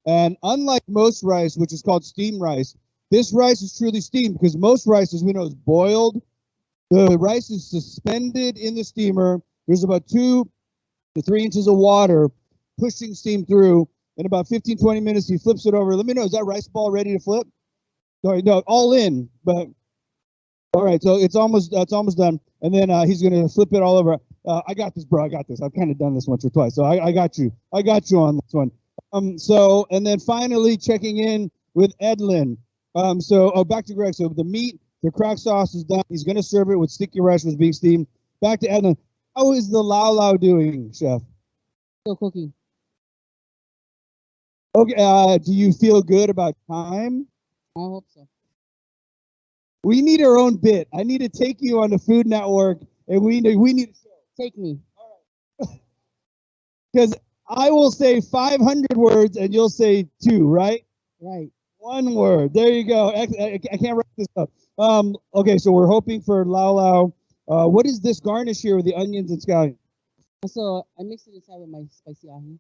[SPEAKER 2] and unlike most rice, which is called steamed rice, this rice is truly steamed because most rice, as we know, is boiled. The rice is suspended in the steamer. There's about 2 to 3 inches of water pushing steam through. In about 15, 20 minutes, he flips it over. Let me know, is that rice ball ready to flip? Sorry, no, all in, but all right, so it's almost done. And then he's gonna flip it all over. I got this, bro. I got this. I've kind of done this once or twice, so I got you. I got you on this one. And then finally checking in with Edlin. Back to Greg. So the meat The crack sauce is done. He's going to serve it with sticky rice with beef steam. Back to Edna. How is the Lao Lao doing, Chef?
[SPEAKER 5] Still cooking.
[SPEAKER 2] Okay. Do you feel good about time?
[SPEAKER 5] I hope so.
[SPEAKER 2] We need our own bit. I need to take you on the Food Network, and we need to
[SPEAKER 5] take me.
[SPEAKER 2] Because I will say 500 words, and you'll say 2, right?
[SPEAKER 5] Right.
[SPEAKER 2] 1 word. There you go. I can't wrap this up. Okay, so we're hoping for Lao Lao. What is this garnish here with the onions and scallions?
[SPEAKER 5] So I mixed it inside with my spicy ahi.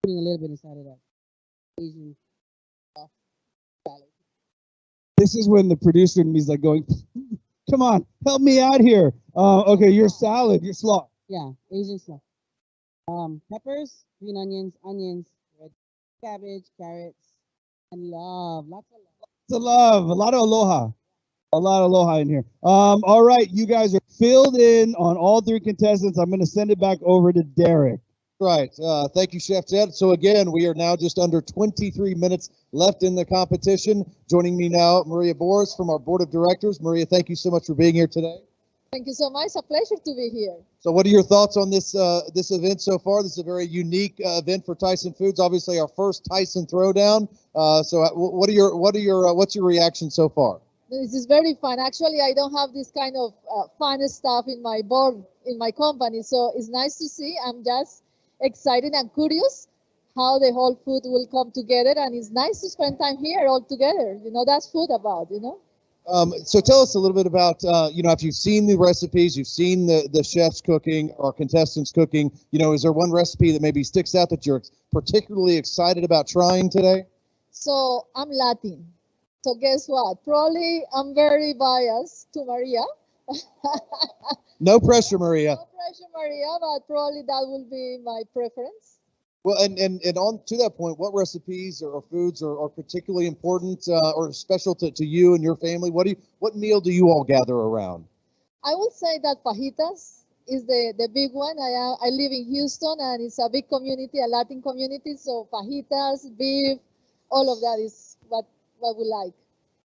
[SPEAKER 5] Putting a little bit inside of that Asian salad.
[SPEAKER 2] This is when the producer in me is like going, come on, help me out here. Okay, your salad, your slaw.
[SPEAKER 5] Yeah, Asian slaw. Peppers, green onions, red cabbage, carrots, and love. Lots of
[SPEAKER 2] love. A lot of aloha. A lot of aloha in here. All right, you guys are filled in on all 3 contestants. I'm going to send it back over to Derek.
[SPEAKER 3] Right. Thank you, Chef Jet. So again, we are now just under 23 minutes left in the competition. Joining me now, Maria Boris from our board of directors. Maria, thank you so much for being here today.
[SPEAKER 14] Thank you so much. It's a pleasure to be here.
[SPEAKER 3] So what are your thoughts on this this event so far? This is a very unique event for Tyson Foods. Obviously, our first Tyson Throwdown. What's your reaction so far?
[SPEAKER 14] This is very fun. Actually, I don't have this kind of fun stuff in my board, in my company. So it's nice to see. I'm just excited and curious how the whole food will come together. And it's nice to spend time here all together. You know, that's food about, you know.
[SPEAKER 3] So tell us a little bit about, if you've seen the recipes, you've seen the chefs cooking or contestants cooking, is there one recipe that maybe sticks out that you're particularly excited about trying today?
[SPEAKER 14] So I'm Latin. So guess what? Probably I'm very biased to Maria.
[SPEAKER 3] No pressure, Maria.
[SPEAKER 14] No pressure, Maria, but probably that will be my preference.
[SPEAKER 3] Well, and on to that point, what recipes or foods are particularly important or special to you and your family? What meal do you all gather around?
[SPEAKER 14] I would say that fajitas is the big one. I live in Houston, and it's a big community, a Latin community. So fajitas, beef, all of that is what we like.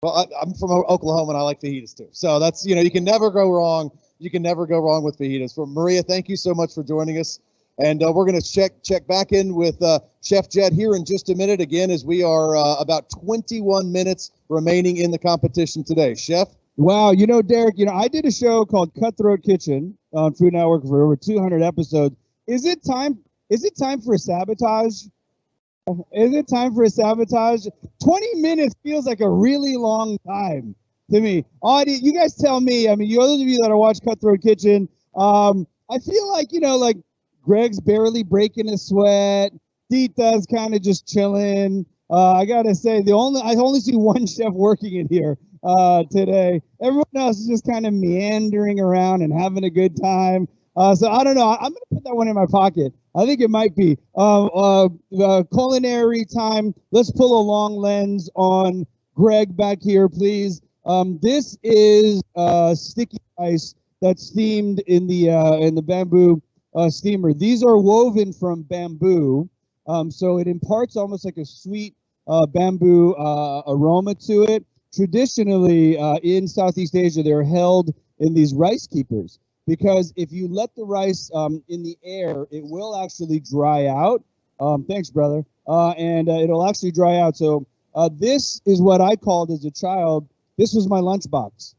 [SPEAKER 3] Well, I'm from Oklahoma, and I like fajitas too. So that's, you can never go wrong. You can never go wrong with fajitas. So Maria, thank you so much for joining us. And we're going to check back in with Chef Jet here in just a minute, again, as we are about 21 minutes remaining in the competition today. Chef?
[SPEAKER 2] Wow, Derek, I did a show called Cutthroat Kitchen on Food Network for over 200 episodes. Is it time for a sabotage? Is it time for a sabotage? 20 minutes feels like a really long time to me. You guys tell me. I mean, those of you that are watch Cutthroat Kitchen, I feel like, Greg's barely breaking a sweat. Dita's kind of just chilling. I gotta say, I only see one chef working in here today. Everyone else is just kind of meandering around and having a good time. So I don't know. I'm gonna put that one in my pocket. I think it might be culinary time. Let's pull a long lens on Greg back here, please. This is sticky rice that's steamed in the bamboo steamer. These are woven from bamboo, so it imparts almost like a sweet bamboo aroma to it. Traditionally, in Southeast Asia, they're held in these rice keepers because if you let the rice in the air, it will actually dry out. Thanks, brother. And it'll actually dry out. So this is what I called as a child. This was my lunchbox.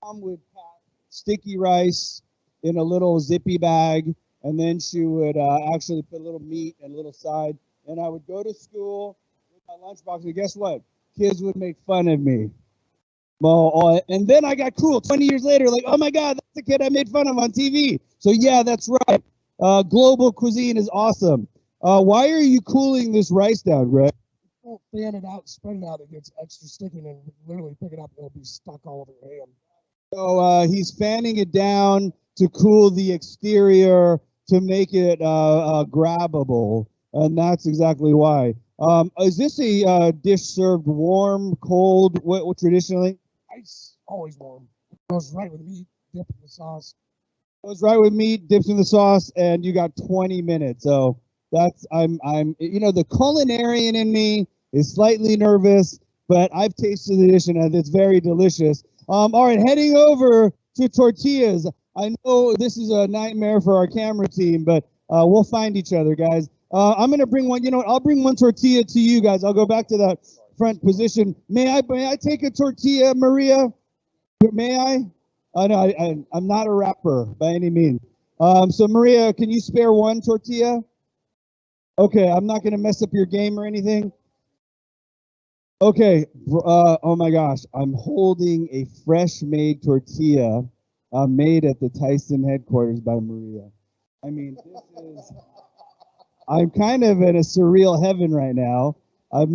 [SPEAKER 2] Mom would pack sticky rice in a little zippy bag, and then she would actually put a little meat and a little side, and I would go to school with my lunchbox, and guess what? Kids would make fun of me. Well, and then I got cool 20 years later, like, oh my God, that's the kid I made fun of on TV. So yeah, that's right. Global cuisine is awesome. Why are you cooling this rice down, Greg?
[SPEAKER 4] Don't fan it out, spread it out, it gets extra sticky, and literally pick it up, it'll be stuck all over your hand.
[SPEAKER 2] So he's fanning it down to cool the exterior to make it grabbable, and that's exactly why. Is this a dish served warm, cold, what traditionally?
[SPEAKER 4] Ice, always warm. Goes right with meat, dipped in the sauce.
[SPEAKER 2] Goes right with meat, dipped in the sauce, and you got 20 minutes. So that's the culinarian in me is slightly nervous, but I've tasted the dish and it's very delicious. All right, heading over to tortillas. I know this is a nightmare for our camera team, but we'll find each other, guys. I'm gonna bring one. You know what? I'll bring one tortilla to you guys. I'll go back to that front position. May I take a tortilla, Maria? May I? No, I'm not a rapper by any means. So Maria, can you spare one tortilla? Okay, I'm not gonna mess up your game or anything. Okay, oh my gosh, I'm holding a fresh made tortilla made at the Tyson headquarters by Maria. I mean, I'm kind of in a surreal heaven right now. I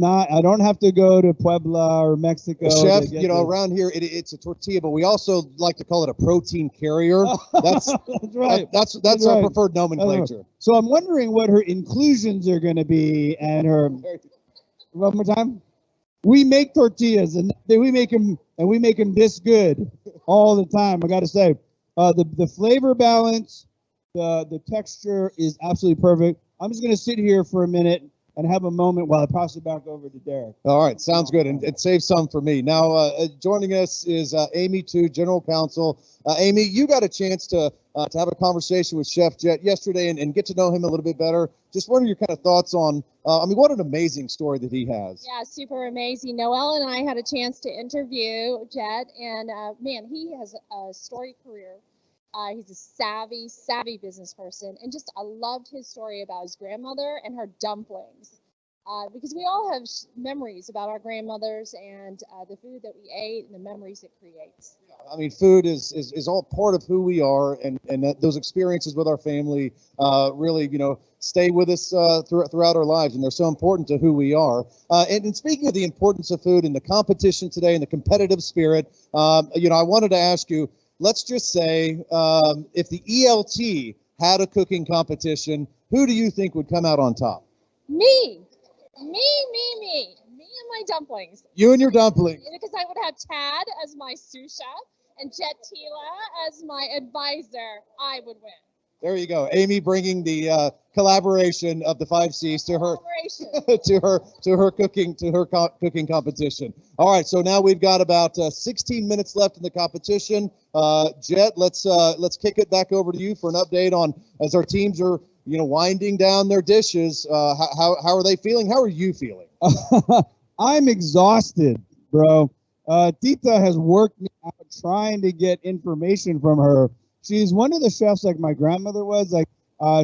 [SPEAKER 2] don't have to go to Puebla or Mexico.
[SPEAKER 3] Chef, you know, around here it's a tortilla, but we also like to call it a protein carrier. That's
[SPEAKER 2] right.
[SPEAKER 3] That's
[SPEAKER 2] right.
[SPEAKER 3] our preferred nomenclature.
[SPEAKER 2] So I'm wondering what her inclusions are going to be and her. One more time. We make tortillas and we make them this good all the time. I got to say, the flavor balance, the texture is absolutely perfect. I'm just going to sit here for a minute and have a moment while I pass it back over to Derek.
[SPEAKER 3] All right, sounds good, and save some for me. Now, joining us is Amy Tu, General Counsel. Amy, you got a chance to have a conversation with Chef Jet yesterday and get to know him a little bit better. Just what are your kind of thoughts on, I mean, what an amazing story that he has.
[SPEAKER 16] Yeah, super amazing. Noelle and I had a chance to interview Jet, and man, he has a storied career. He's a savvy business person, and just I loved his story about his grandmother and her dumplings, because we all have memories about our grandmothers and the food that we ate and the memories it creates.
[SPEAKER 3] I mean, food is all part of who we are, and those experiences with our family really, you know, stay with us throughout our lives, and they're so important to who we are. And speaking of the importance of food and the competition today and the competitive spirit, you know, I wanted to ask you, let's just say if the ELT had a cooking competition, who do you think would come out on top?
[SPEAKER 16] Me and my dumplings.
[SPEAKER 3] You and your dumplings.
[SPEAKER 16] Because I would have Tad as my sous chef and Jet Tila as my advisor. I would win.
[SPEAKER 3] There you go, Amy, bringing the collaboration of the 5 C's to her to her cooking competition. All right, so now we've got about 16 minutes left in the competition. Jet, let's kick it back over to you for an update on as our teams are, you know, winding down their dishes. How are they feeling? How are you feeling?
[SPEAKER 2] I'm exhausted, bro. Tita has worked me out trying to get information from her. She's one of the chefs like my grandmother was. Like,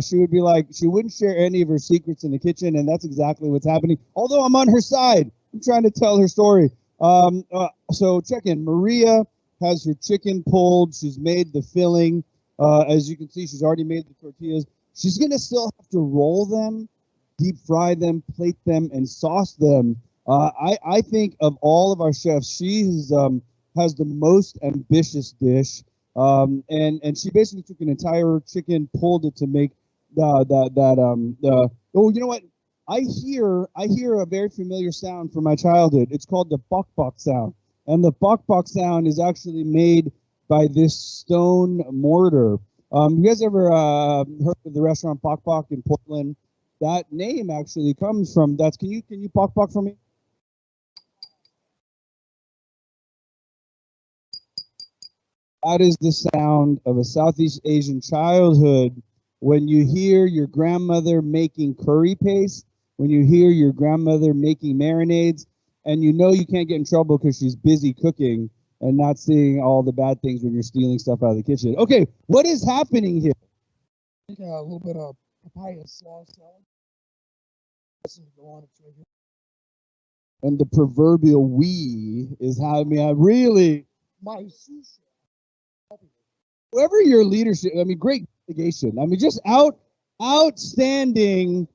[SPEAKER 2] she would be like, she wouldn't share any of her secrets in the kitchen, and that's exactly what's happening. Although I'm on her side, I'm trying to tell her story. So check in. Maria has her chicken pulled. She's made the filling. As you can see, she's already made the tortillas. She's gonna still have to roll them, deep fry them, plate them, and sauce them. I think of all of our chefs, she has the most ambitious dish. And she basically took an entire chicken, pulled it to make oh, you know what? I hear a very familiar sound from my childhood. It's called the bok bok sound. And the bok bok sound is actually made by this stone mortar. You guys ever heard of the restaurant Bok Bok in Portland? That name actually comes from that's can you bok bok for me? That is the sound of a Southeast Asian childhood when you hear your grandmother making curry paste, when you hear your grandmother making marinades, and you know you can't get in trouble because she's busy cooking and not seeing all the bad things when you're stealing stuff out of the kitchen. Okay, what is happening here?
[SPEAKER 4] I think a little bit of papaya slaw salad. Go on, it's right here.
[SPEAKER 2] And the proverbial we is how, I mean, I really...
[SPEAKER 4] My sushi.
[SPEAKER 2] Whoever your leadership, I mean, great delegation. I mean, just outstanding.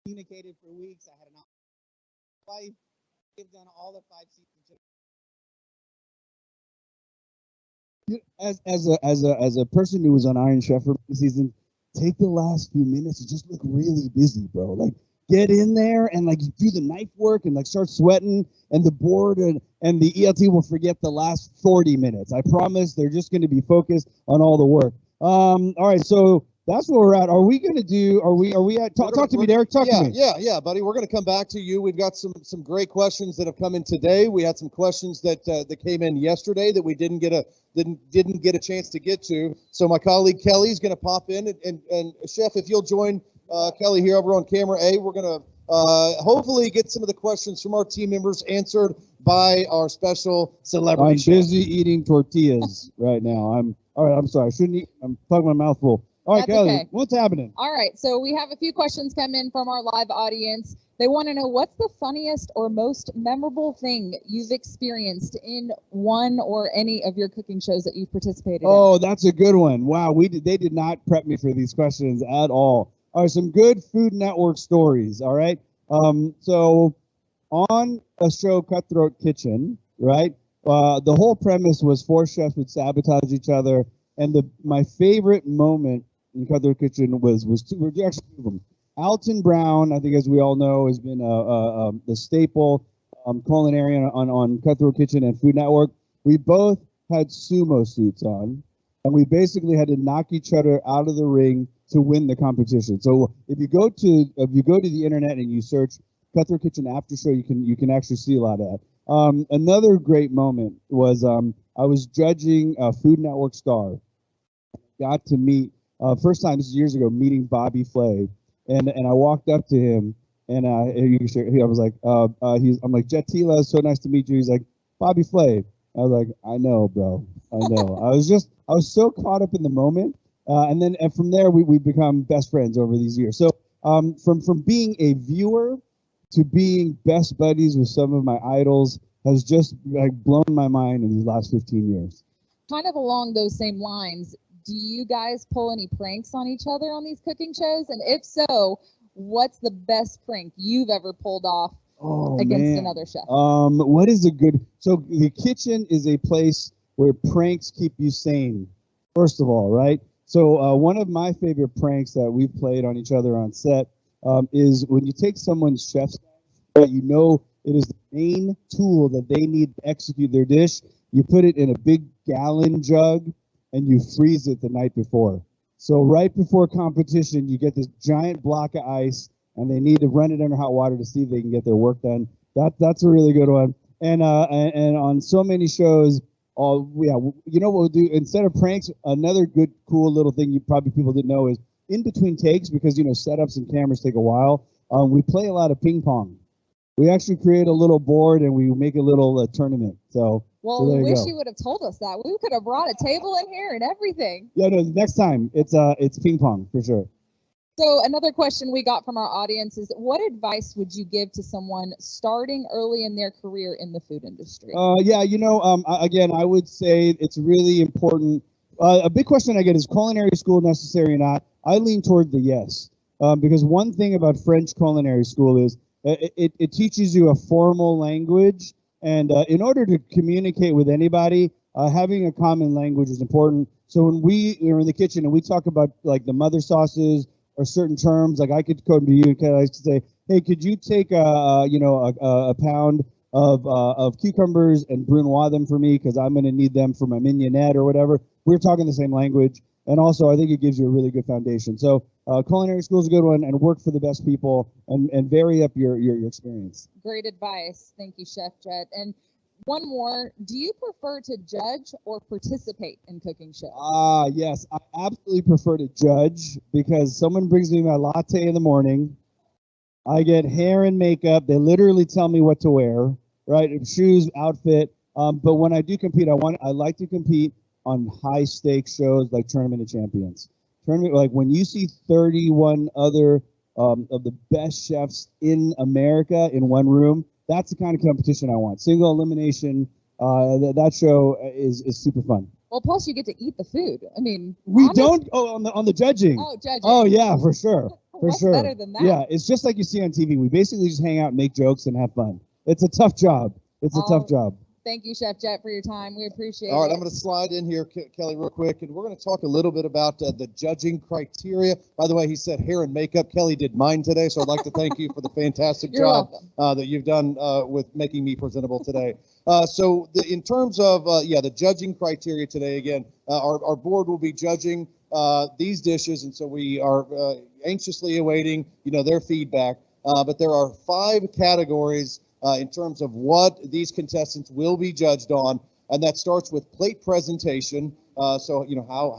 [SPEAKER 5] Communicated for weeks. I had an wife give down all the 5 seasons.
[SPEAKER 2] As a person who was on Iron Chef for the season, take the last few minutes and just look really busy, bro. Like, get in there and like do the knife work and like start sweating, and the board and the ELT will forget the last 40 minutes. I promise they're just going to be focused on all the work. All right, so that's where we're at. Are we going to do? Are we at? Talk to me, Derek. Talk to me.
[SPEAKER 3] Yeah, buddy. We're going to come back to you. We've got some great questions that have come in today. We had some questions that came in yesterday that we didn't get a chance to get to. So my colleague Kelly is going to pop in, and Chef, if you'll join Kelly here over on camera A, we're going to hopefully get some of the questions from our team members answered by our special celebrity.
[SPEAKER 2] I'm
[SPEAKER 3] chef.
[SPEAKER 2] busy eating tortillas right now. All right. I'm sorry. I shouldn't eat. I'm plugging my mouth full. All right,
[SPEAKER 1] That's
[SPEAKER 2] Kelly,
[SPEAKER 1] okay.
[SPEAKER 2] what's happening?
[SPEAKER 1] All right, so we have a few questions come in from our live audience. They want to know what's the funniest or most memorable thing you've experienced in one or any of your cooking shows that you've participated in.
[SPEAKER 2] Oh, that's a good one. Wow, they did not prep me for these questions at all. All right, some good Food Network stories. All right, so on a show, Cutthroat Kitchen, right? The whole premise was 4 chefs would sabotage each other, and my favorite moment in Cutthroat Kitchen was two of them. Alton Brown, I think, as we all know, has been the staple culinary on Cutthroat Kitchen and Food Network. We both had sumo suits on, and we basically had to knock each other out of the ring to win the competition. So if you go to the internet and you search Cutthroat Kitchen After Show, you can actually see a lot of that. Another great moment was I was judging a Food Network star. Got to meet first time, this is years ago, meeting Bobby Flay, and I walked up to him and I was like, I'm like, Jet Tila, so nice to meet you. He's like, Bobby Flay. I was like, I know, bro, I know. I was so caught up in the moment, and from there we become best friends over these years. So from being a viewer to being best buddies with some of my idols has just like blown my mind in these last 15 years.
[SPEAKER 1] Kind of along those same lines, do you guys pull any pranks on each other on these cooking shows? And if so, what's the best prank you've ever pulled off against another chef?
[SPEAKER 2] What is a good? So the kitchen is a place where pranks keep you sane. First of all, right? So one of my favorite pranks that we've played on each other on set is when you take someone's chef's knife, but you know it is the main tool that they need to execute their dish. You put it in a big gallon jug and you freeze it the night before. So right before competition, you get this giant block of ice, and they need to run it under hot water to see if they can get their work done. That's a really good one. And on so many shows, you know what we'll do instead of pranks? Another good, cool little thing people didn't know is in between takes, because setups and cameras take a while. We play a lot of ping pong. We actually create a little board and we make a little tournament. So.
[SPEAKER 1] Well, I wish you would have told us that. We could have brought a table in here and everything.
[SPEAKER 2] Yeah, no, next time it's ping pong for sure.
[SPEAKER 1] So another question we got from our audience is, what advice would you give to someone starting early in their career in the food industry?
[SPEAKER 2] Again, I would say it's really important. A big question I get is culinary school necessary or not? I lean toward the yes, because one thing about French culinary school is it teaches you a formal language. And in order to communicate with anybody, having a common language is important. So when we are in the kitchen and we talk about like the mother sauces or certain terms, like I could come to you and I could say, hey, could you take a pound of cucumbers and brunoise them for me because I'm going to need them for my mignonette or whatever. We're talking the same language. And also, I think it gives you a really good foundation. So culinary school is a good one, and work for the best people and vary up your experience.
[SPEAKER 1] Great advice. Thank you, Chef Jet. And one more, do you prefer to judge or participate in cooking shows?
[SPEAKER 2] Yes, I absolutely prefer to judge because someone brings me my latte in the morning. I get hair and makeup. They literally tell me what to wear, right? Shoes, outfit. But when I do compete, I like to compete on high stakes shows like Tournament of Champions. Like when you see 31 other of the best chefs in America in one room, that's the kind of competition I want. Single elimination, that show is super fun.
[SPEAKER 1] Well, plus you get to eat the food. I mean,
[SPEAKER 2] we don't. Oh, on the judging.
[SPEAKER 1] Oh, judging.
[SPEAKER 2] Oh yeah, for sure. For
[SPEAKER 1] What's
[SPEAKER 2] sure.
[SPEAKER 1] better than that?
[SPEAKER 2] Yeah, it's just like you see on TV. We basically just hang out, make jokes, and have fun. It's a tough job. It's a tough job.
[SPEAKER 1] Thank you, Chef Jet, for your time. We appreciate it.
[SPEAKER 3] All right, I'm going to slide in here, Kelly, real quick, and we're going to talk a little bit about the judging criteria. By the way, he said hair and makeup. Kelly did mine today, so I'd like to thank you for the fantastic job that you've done with making me presentable today. In terms of the judging criteria today, again, our board will be judging these dishes, and so we are anxiously awaiting, their feedback. But there are 5 categories in terms of what these contestants will be judged on, and that starts with plate presentation. So,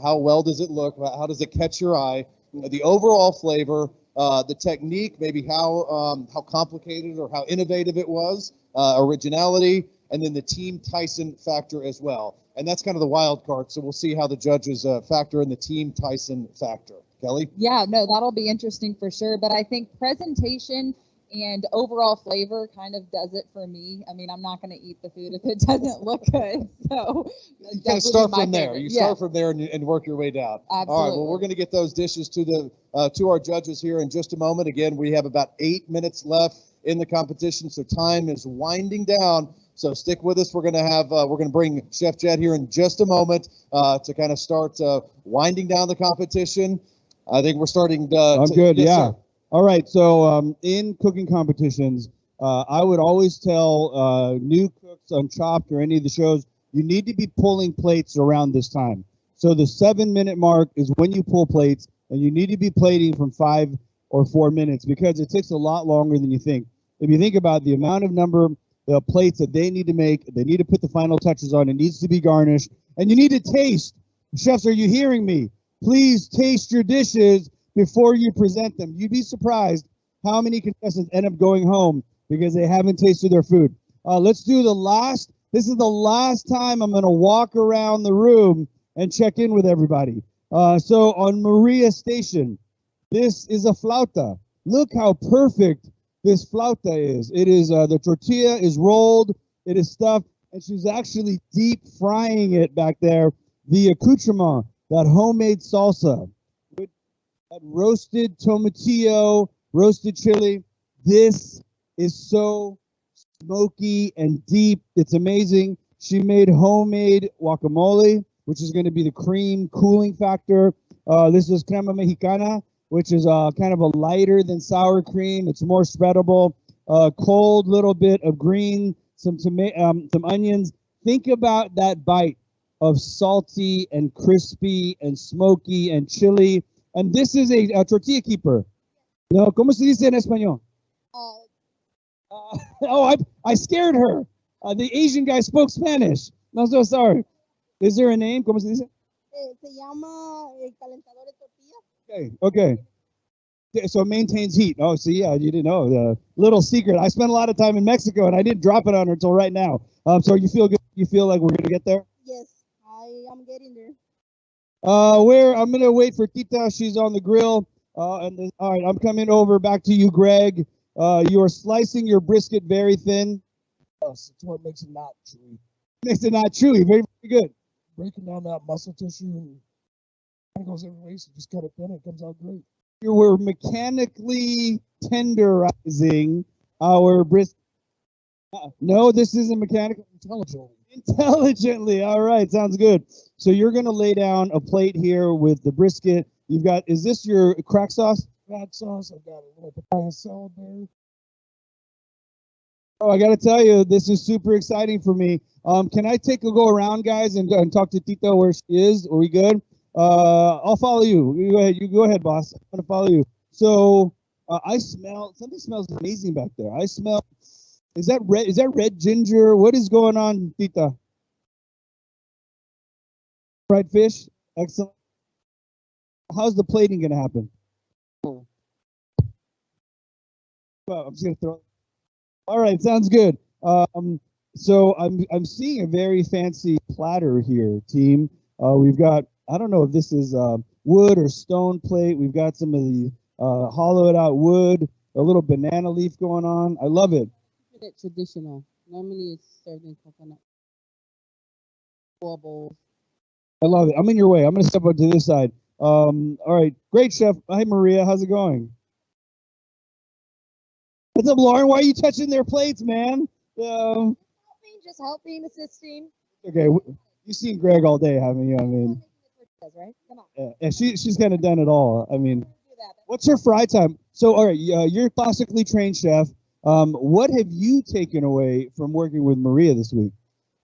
[SPEAKER 3] how well does it look? How does it catch your eye? The overall flavor, the technique, maybe how complicated or how innovative it was, originality, and then the Team Tyson factor as well. And that's kind of the wild card. So we'll see how the judges factor in the Team Tyson factor. Kelly?
[SPEAKER 1] Yeah, no, that'll be interesting for sure. But I think presentation and overall flavor kind of does it for me. I mean, I'm not going to eat the food if it doesn't look good. So
[SPEAKER 3] you kind of start from there. You start from there and work your way down.
[SPEAKER 1] Absolutely.
[SPEAKER 3] All right. Well, we're going to get those dishes to our judges here in just a moment. Again, we have about 8 minutes left in the competition, so time is winding down. So stick with us. We're going to bring Chef Jet here in just a moment to kind of start winding down the competition. I think we're starting.
[SPEAKER 2] I'm good.
[SPEAKER 3] Yes,
[SPEAKER 2] Yeah.
[SPEAKER 3] sir.
[SPEAKER 2] All right. So in cooking competitions, I would always tell new cooks on Chopped or any of the shows, you need to be pulling plates around this time. So the 7-minute mark is when you pull plates, and you need to be plating from 5 or 4 minutes because it takes a lot longer than you think. If you think about the amount of number the plates that they need to make, they need to put the final touches on. It needs to be garnished, and you need to taste. Chefs, are you hearing me? Please taste your dishes before you present them. You'd be surprised how many contestants end up going home because they haven't tasted their food. Let's do the last. This is the last time I'm going to walk around the room and check in with everybody. So on Maria's station, this is a flauta. Look how perfect this flauta is. It is the tortilla is rolled, it is stuffed, and she's actually deep frying it back there. The accoutrement, that homemade salsa, with that roasted tomatillo, roasted chili. This is so smoky and deep. It's amazing. She made homemade guacamole, which is going to be the cream cooling factor. This is crema mexicana, which is kind of a lighter than sour cream. It's more spreadable. Cold little bit of green, some onions. Think about that bite of salty and crispy and smoky and chili. And this is a tortilla keeper. No, ¿cómo se dice en español? I scared her. The Asian guy spoke Spanish. I'm so sorry. Is there a name? ¿Cómo se dice?
[SPEAKER 6] Se llama calentador de tortilla.
[SPEAKER 2] Okay. So it maintains heat. Oh, so yeah, you didn't know the little secret. I spent a lot of time in Mexico and I didn't drop it on her until right now. So you feel good? You feel like we're gonna get there?
[SPEAKER 6] Yes, I am getting there.
[SPEAKER 2] I'm gonna wait for Tita. She's on the grill. All right, I'm coming over back to you, Greg. You are slicing your brisket very thin.
[SPEAKER 4] Yes, it's what makes it not chewy.
[SPEAKER 2] Makes it not chewy. Very, very good.
[SPEAKER 4] Breaking down that muscle tissue and it goes every way, so just cut it thin, it comes out great.
[SPEAKER 2] You were mechanically tenderizing our brisket. No, this isn't mechanical. Intelligently. All right, sounds good. So you're going to lay down a plate here with the brisket. You've got, is this your crack sauce?
[SPEAKER 4] Crack sauce. I've got a little papaya salad there.
[SPEAKER 2] Oh, I got to tell you, this is super exciting for me. Can I take a go around, guys, and talk to Tito where she is? Are we good? I'll follow you. You go ahead, boss. I'm going to follow you. So I smell, something smells amazing back there. I smell, is that red ginger? What is going on, Tita? Fried fish? Excellent. How's the plating going to happen? Well, I'm just going to throw. All right, sounds good. So I'm seeing a very fancy platter here, team. We've got, I don't know if this is wood or stone plate. We've got some of the hollowed out wood, a little banana leaf going on. I love it.
[SPEAKER 5] It's traditional. Normally it's served in coconut bowls.
[SPEAKER 2] I love it. I'm in your way. I'm going to step up to this side. All right, great, chef. Hi, Maria. How's it going? What's up, Lauren? Why are you touching their plates, man?
[SPEAKER 16] Just helping, assisting.
[SPEAKER 2] Okay, you've seen Greg all day, haven't you? I mean,
[SPEAKER 16] Right? Come on.
[SPEAKER 2] yeah, she's kind of done it all. I mean, what's her fry time? So, all right, you're a classically trained chef. What have you taken away from working with Maria this week?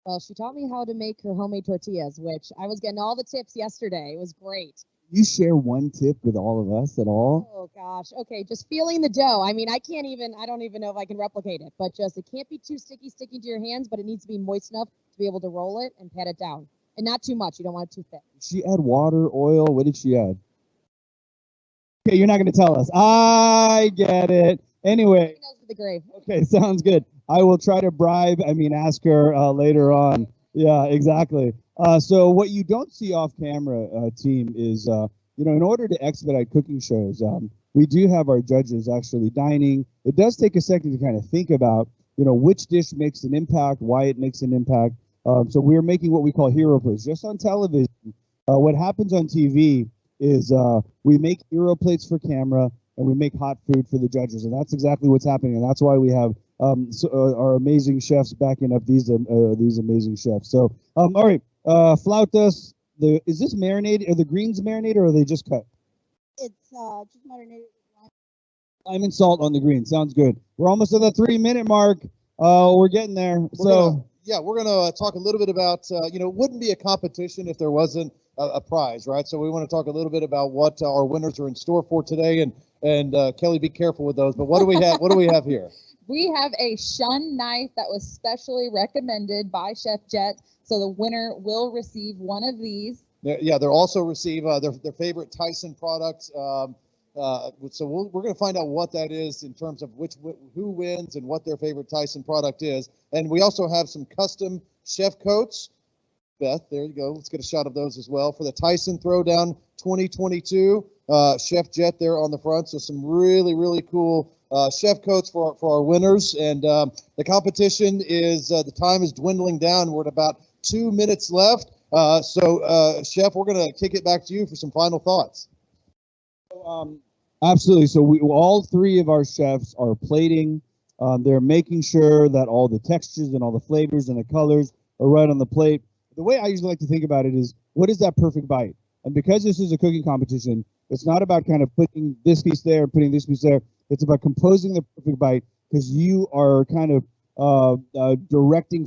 [SPEAKER 1] Well, she taught me how to make her homemade tortillas, which I was getting all the tips yesterday. It was great.
[SPEAKER 2] you share one tip with all of us at all?
[SPEAKER 17] Oh gosh. Okay, just feeling the dough. I mean, I don't even know if I can replicate it, but just it can't be too sticky sticking to your hands, but it needs to be moist enough to be able to roll it and pat it down. And not too much. You don't want it too thick.
[SPEAKER 2] Did she add water, oil? What did she add? Okay, you're not going to tell us. I get it. Anyway.
[SPEAKER 17] For the grave.
[SPEAKER 2] Okay, sounds good. I will try to ask her later on. Yeah, exactly. So what you don't see off camera, team, is, in order to expedite cooking shows, we do have our judges actually dining. It does take a second to kind of think about, which dish makes an impact, why it makes an impact. So we're making what we call hero plates. Just on television, what happens on TV is we make hero plates for camera and we make hot food for the judges. And that's exactly what's happening. And that's why we have our amazing chefs backing up these amazing chefs. So, all right, flautas, is this marinated? Are the greens marinated or are they just cut?
[SPEAKER 6] It's just marinated.
[SPEAKER 2] Lime and salt on the greens. Sounds good. We're almost at the 3-minute mark. We're getting there.
[SPEAKER 3] We're gonna talk a little bit about it wouldn't be a competition if there wasn't a prize, right? So we want to talk a little bit about what our winners are in store for today, and Kelly, be careful with those. But what do we have? What do we have here?
[SPEAKER 1] We have a shun knife that was specially recommended by Chef Jet, so the winner will receive one of these.
[SPEAKER 3] They'll also receive their favorite Tyson product. So we're going to find out what that is in terms of who wins and what their favorite Tyson product is. And we also have some custom chef coats. Beth, there you go. Let's get a shot of those as well for the Tyson Throwdown 2022. Chef Jet there on the front. So some really, really cool chef coats for our winners. And the competition is, the time is dwindling down. We're at about 2 minutes left. Chef, we're going to kick it back to you for some final thoughts.
[SPEAKER 2] Absolutely. So all three of our chefs are plating. They're making sure that all the textures and all the flavors and the colors are right on the plate. The way I usually like to think about it is, what is that perfect bite? And because this is a cooking competition, it's not about kind of putting this piece there, putting this piece there. It's about composing the perfect bite, because you are kind of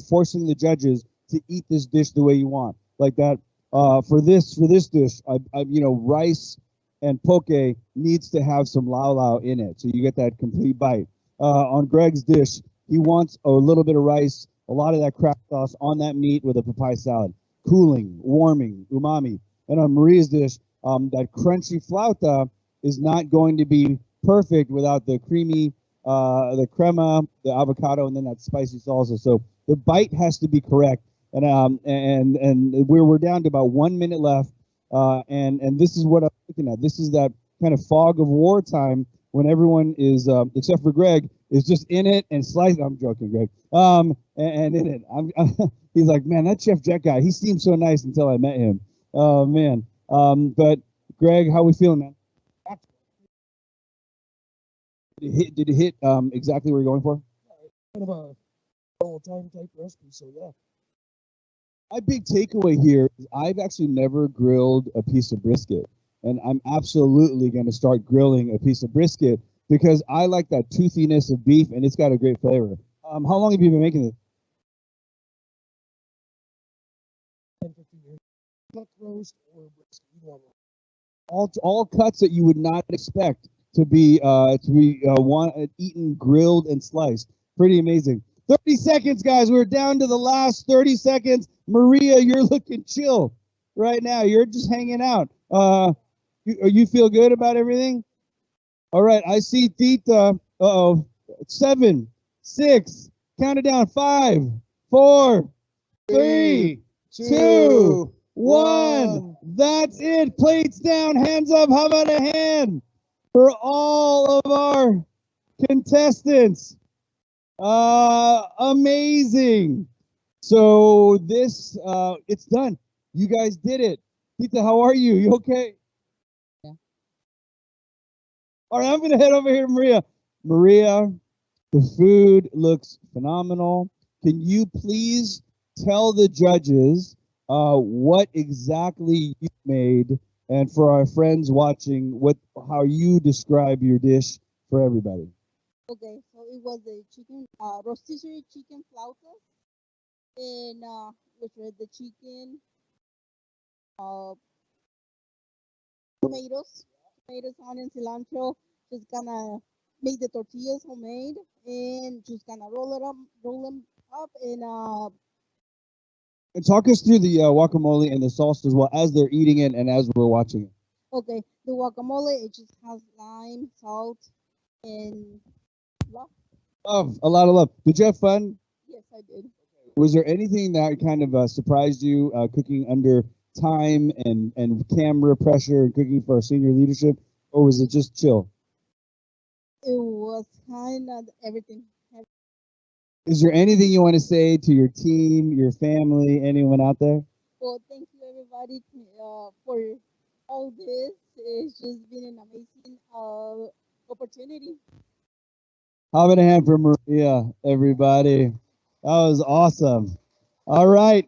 [SPEAKER 2] forcing the judges to eat this dish the way you want. Like that. For this dish, rice and poke needs to have some lau in it, so you get that complete bite. On Greg's dish, he wants a little bit of rice, a lot of that craft sauce on that meat with a papaya salad, cooling, warming, umami. And on Maria's dish, that crunchy flauta is not going to be perfect without the creamy, the crema, the avocado, and then that spicy salsa. So the bite has to be correct. And we're down to about 1 minute left. And this is what I'm looking at. This is that kind of fog of wartime when everyone is, except for Greg, is just in it and slicing. I'm joking, Greg. And in it. He's like, man, that Chef Jet guy, he seemed so nice until I met him. Oh, man. But Greg, how we feeling, man? Did it hit exactly what you're going for?
[SPEAKER 4] Kind of a all-time type recipe, so yeah.
[SPEAKER 2] My big takeaway here is I've actually never grilled a piece of brisket, and I'm absolutely going to start grilling a piece of brisket because I like that toothiness of beef, and it's got a great flavor. How long have you been making this?
[SPEAKER 4] 10, 15 years. Duck roast or brisket,
[SPEAKER 2] All cuts that you would not expect to be eaten, grilled, and sliced. Pretty amazing. 30 seconds, guys. We're down to the last 30 seconds. Maria, you're looking chill right now. You're just hanging out. You feel good about everything? All right. I see Tita. 7, 6. Count it down. 5, 4, 3, 2, 1. That's it. Plates down. Hands up. How about a hand for all of our contestants? Amazing. So this, it's done. You guys did it. Tita, how are you? You okay?
[SPEAKER 5] Yeah.
[SPEAKER 2] All right, I'm gonna head over here to Maria. Maria, the food looks phenomenal. Can you please tell the judges what exactly you made, and for our friends watching, how you describe your dish for everybody?
[SPEAKER 6] Okay, so it was the chicken, rotisserie chicken flautas, and which was the chicken, tomatoes, onion, cilantro. Just gonna make the tortillas homemade and just gonna roll them up in
[SPEAKER 2] And talk us through the guacamole and the sauce as well as they're eating it and as we're watching it.
[SPEAKER 6] okay, the guacamole. It just has lime, salt, and love.
[SPEAKER 2] Love, a lot of love. Did you have fun?
[SPEAKER 6] Yes, I did.
[SPEAKER 2] Was there anything that kind of surprised you cooking under time and camera pressure and cooking for our senior leadership, or was it just chill?
[SPEAKER 6] It was kind of everything.
[SPEAKER 2] Is there anything you want to say to your team, your family, anyone out there?
[SPEAKER 6] Well, thank you everybody for all this. It's just been an amazing opportunity.
[SPEAKER 2] How about a hand for Maria, everybody? That was awesome. All right,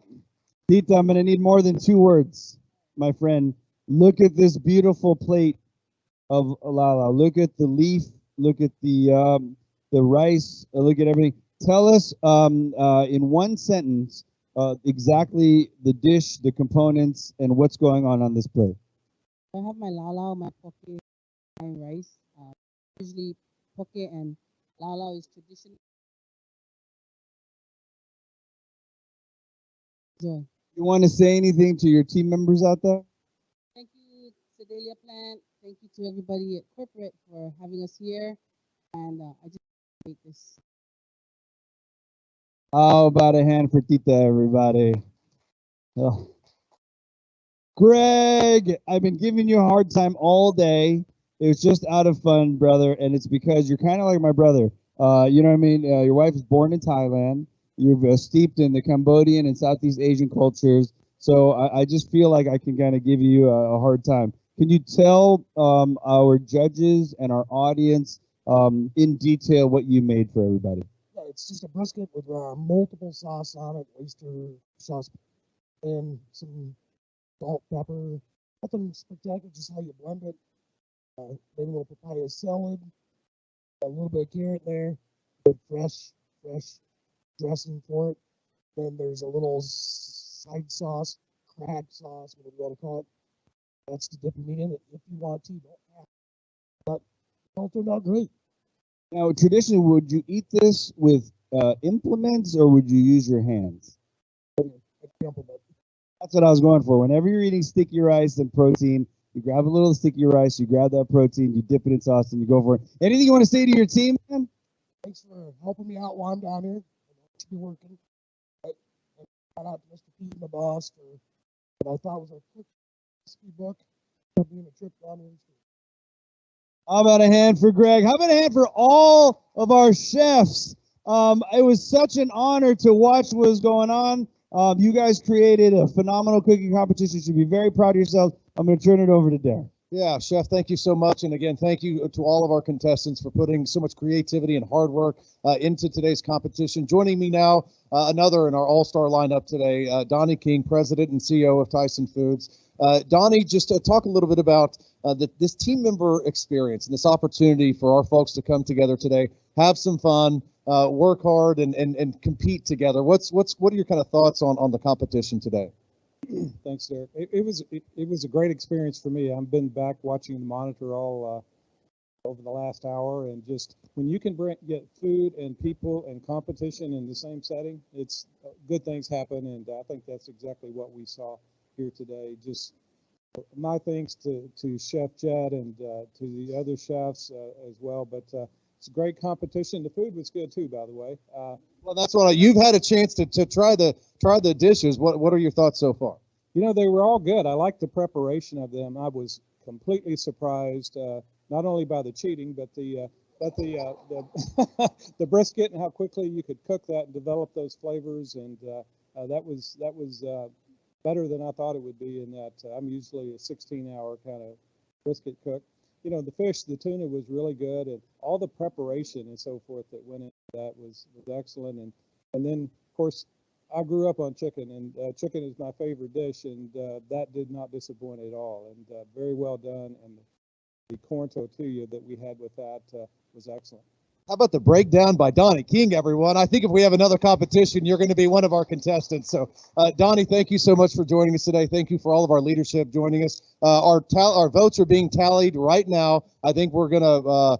[SPEAKER 2] Tita, I'm going to need more than 2 words, my friend. Look at this beautiful plate of Lala. Look at the leaf. Look at the rice. Look at everything. Tell us in 1 sentence exactly the dish, the components, and what's going on this plate.
[SPEAKER 5] I have my lala, my poke, my rice. Usually poke and lala is traditional. Enjoy.
[SPEAKER 2] You want to say anything to your team members out there?
[SPEAKER 5] Thank you, Sedalia Plant. Thank you to everybody at corporate for having us here. And I just hate this.
[SPEAKER 2] How about a hand for Tita, everybody? Oh. Greg, I've been giving you a hard time all day. It was just out of fun, brother, and it's because you're kind of like my brother. You know what I mean? Your wife was born in Thailand. You're steeped in the Cambodian and Southeast Asian cultures. So I just feel like I can kind of give you a hard time. Can you tell our judges and our audience in detail what you made for everybody?
[SPEAKER 4] Yeah, it's just a brisket with multiple sauce on it, oyster sauce, and some salt, pepper. Nothing spectacular, just how you blend it. Maybe a little papaya salad, a little bit of carrot there, with fresh dressing for it. Then there's a little side sauce, crab sauce, whatever you want to call it. That's to dip your meat in it if you want to. Don't have to. But it all turned out great.
[SPEAKER 2] Now, traditionally, would you eat this with implements or would you use your hands?
[SPEAKER 4] Implement.
[SPEAKER 2] That's what I was going for. Whenever you're eating sticky rice and protein, you grab a little sticky rice, you grab that protein, you dip it in sauce, and you go for it. Anything you want to say to your team, man?
[SPEAKER 4] Thanks for helping me out while I'm down here. I should be working. Shout out to Mr. Pete and the boss for what I thought was a quick recipe book. Being a trip down here.
[SPEAKER 2] How about a hand for Greg? How about a hand for all of our chefs? It was such an honor to watch what was going on. You guys created a phenomenal cooking competition. You should be very proud of yourselves. I'm going to turn it over to Derek.
[SPEAKER 3] Yeah, Chef, thank you so much. And again, thank you to all of our contestants for putting so much creativity and hard work into today's competition. Joining me now, another in our all-star lineup today, Donnie King, President and CEO of Tyson Foods. Donnie, just talk a little bit about this team member experience and this opportunity for our folks to come together today, have some fun, work hard, and compete together. What are your kind of thoughts on the competition today?
[SPEAKER 13] Thanks, Derek. It was a great experience for me. I've been back watching the monitor all over the last hour, and just when you can get food and people and competition in the same setting, it's good things happen, and I think that's exactly what we saw here today. Just my thanks to Chef Jet and to the other chefs as well, but it's a great competition. The food was good too, by the way.
[SPEAKER 3] Well, that's what you've had a chance to try the dishes. What are your thoughts so far?
[SPEAKER 13] You know, they were all good. I liked the preparation of them. I was completely surprised, not only by the cheating, but the the brisket and how quickly you could cook that and develop those flavors. And that was better than I thought it would be. In that I'm usually a 16-hour kind of brisket cook. You know, the fish, the tuna was really good, and all the preparation and so forth that went into that was excellent. And then, of course, I grew up on chicken, and chicken is my favorite dish, and that did not disappoint at all. And very well done. And the corn tortilla that we had with that was excellent.
[SPEAKER 3] How about the breakdown by Donnie King, everyone? I think if we have another competition, you're going to be one of our contestants. So, Donnie, thank you so much for joining us today. Thank you for all of our leadership joining us. Our votes are being tallied right now. I think we're going to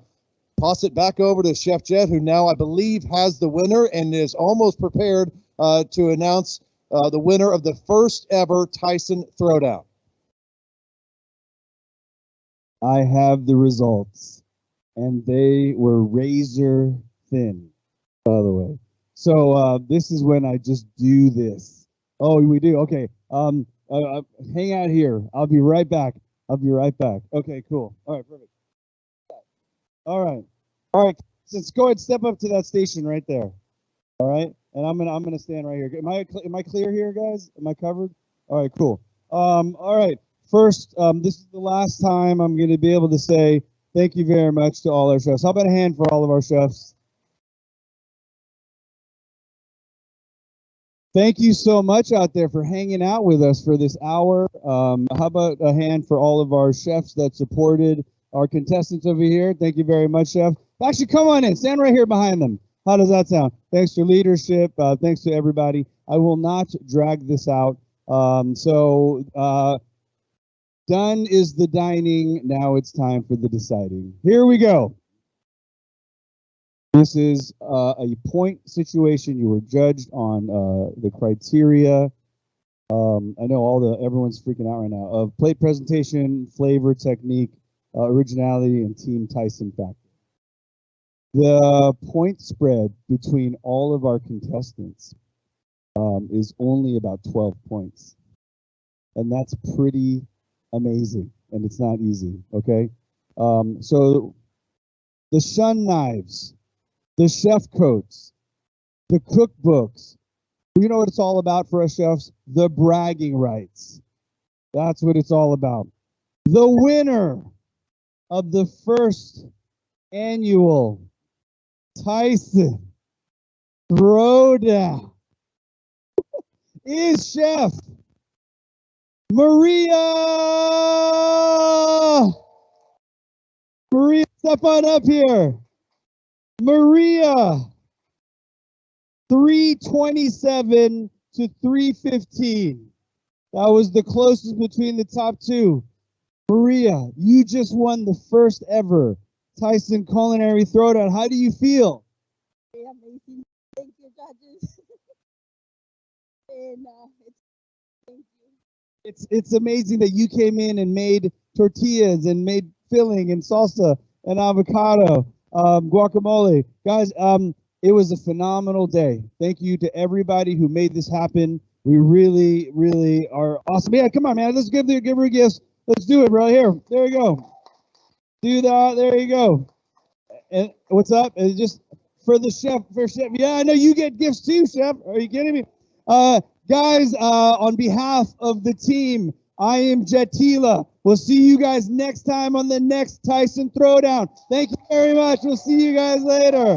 [SPEAKER 3] toss it back over to Chef Jet, who now I believe has the winner and is almost prepared to announce the winner of the first ever Tyson Throwdown.
[SPEAKER 2] I have the results, and they were razor thin, by the way. So this is when I just do this. Oh, we do? Okay. Hang out here. I'll be right back. Okay, cool. All right, perfect. All right. Let's go ahead and step up to that station right there. All right, and I'm gonna stand right here. Am I clear here, guys? Am I covered? All right, cool. All right. First, this is the last time I'm going to be able to say thank you very much to all our chefs. How about a hand for all of our chefs? Thank you so much out there for hanging out with us for this hour. How about a hand for all of our chefs that supported our contestants over here? Thank you very much, chef. Actually, come on in. Stand right here behind them. How does that sound? Thanks for leadership. Thanks to everybody. I will not drag this out. Done is the dining. Now it's time for the deciding. Here we go. This is a point situation. You were judged on the criteria. I know everyone's freaking out right now. Of plate presentation, flavor, technique, originality, and team Tyson factor. The point spread between all of our contestants is only about 12 points. And that's pretty amazing, and it's not easy, okay? So the shun knives, the chef coats, the cookbooks, you know what it's all about for us chefs? The bragging rights. That's what it's all about. The winner of the first annual Tyson Throwdown is Chef Maria! Maria, step on up here. Maria, 327 to 315. That was the closest between the top two. Maria, you just won the first ever Tyson Culinary Throwdown. How do you feel?
[SPEAKER 6] Amazing. Thank you, judges. And thank you.
[SPEAKER 2] It's amazing that you came in and made tortillas and made filling and salsa and avocado, guacamole. Guys, it was a phenomenal day. Thank you to everybody who made this happen. We really, really are awesome. Yeah, come on, man. Let's give her gifts. Let's do it right here. There you go. Do that. There you go. And what's up? And just for the chef, Yeah, I know you get gifts too, chef. Are you kidding me? Guys, on behalf of the team, I am Jet Tila. We'll see you guys next time on the next Tyson Throwdown. Thank you very much. We'll see you guys later.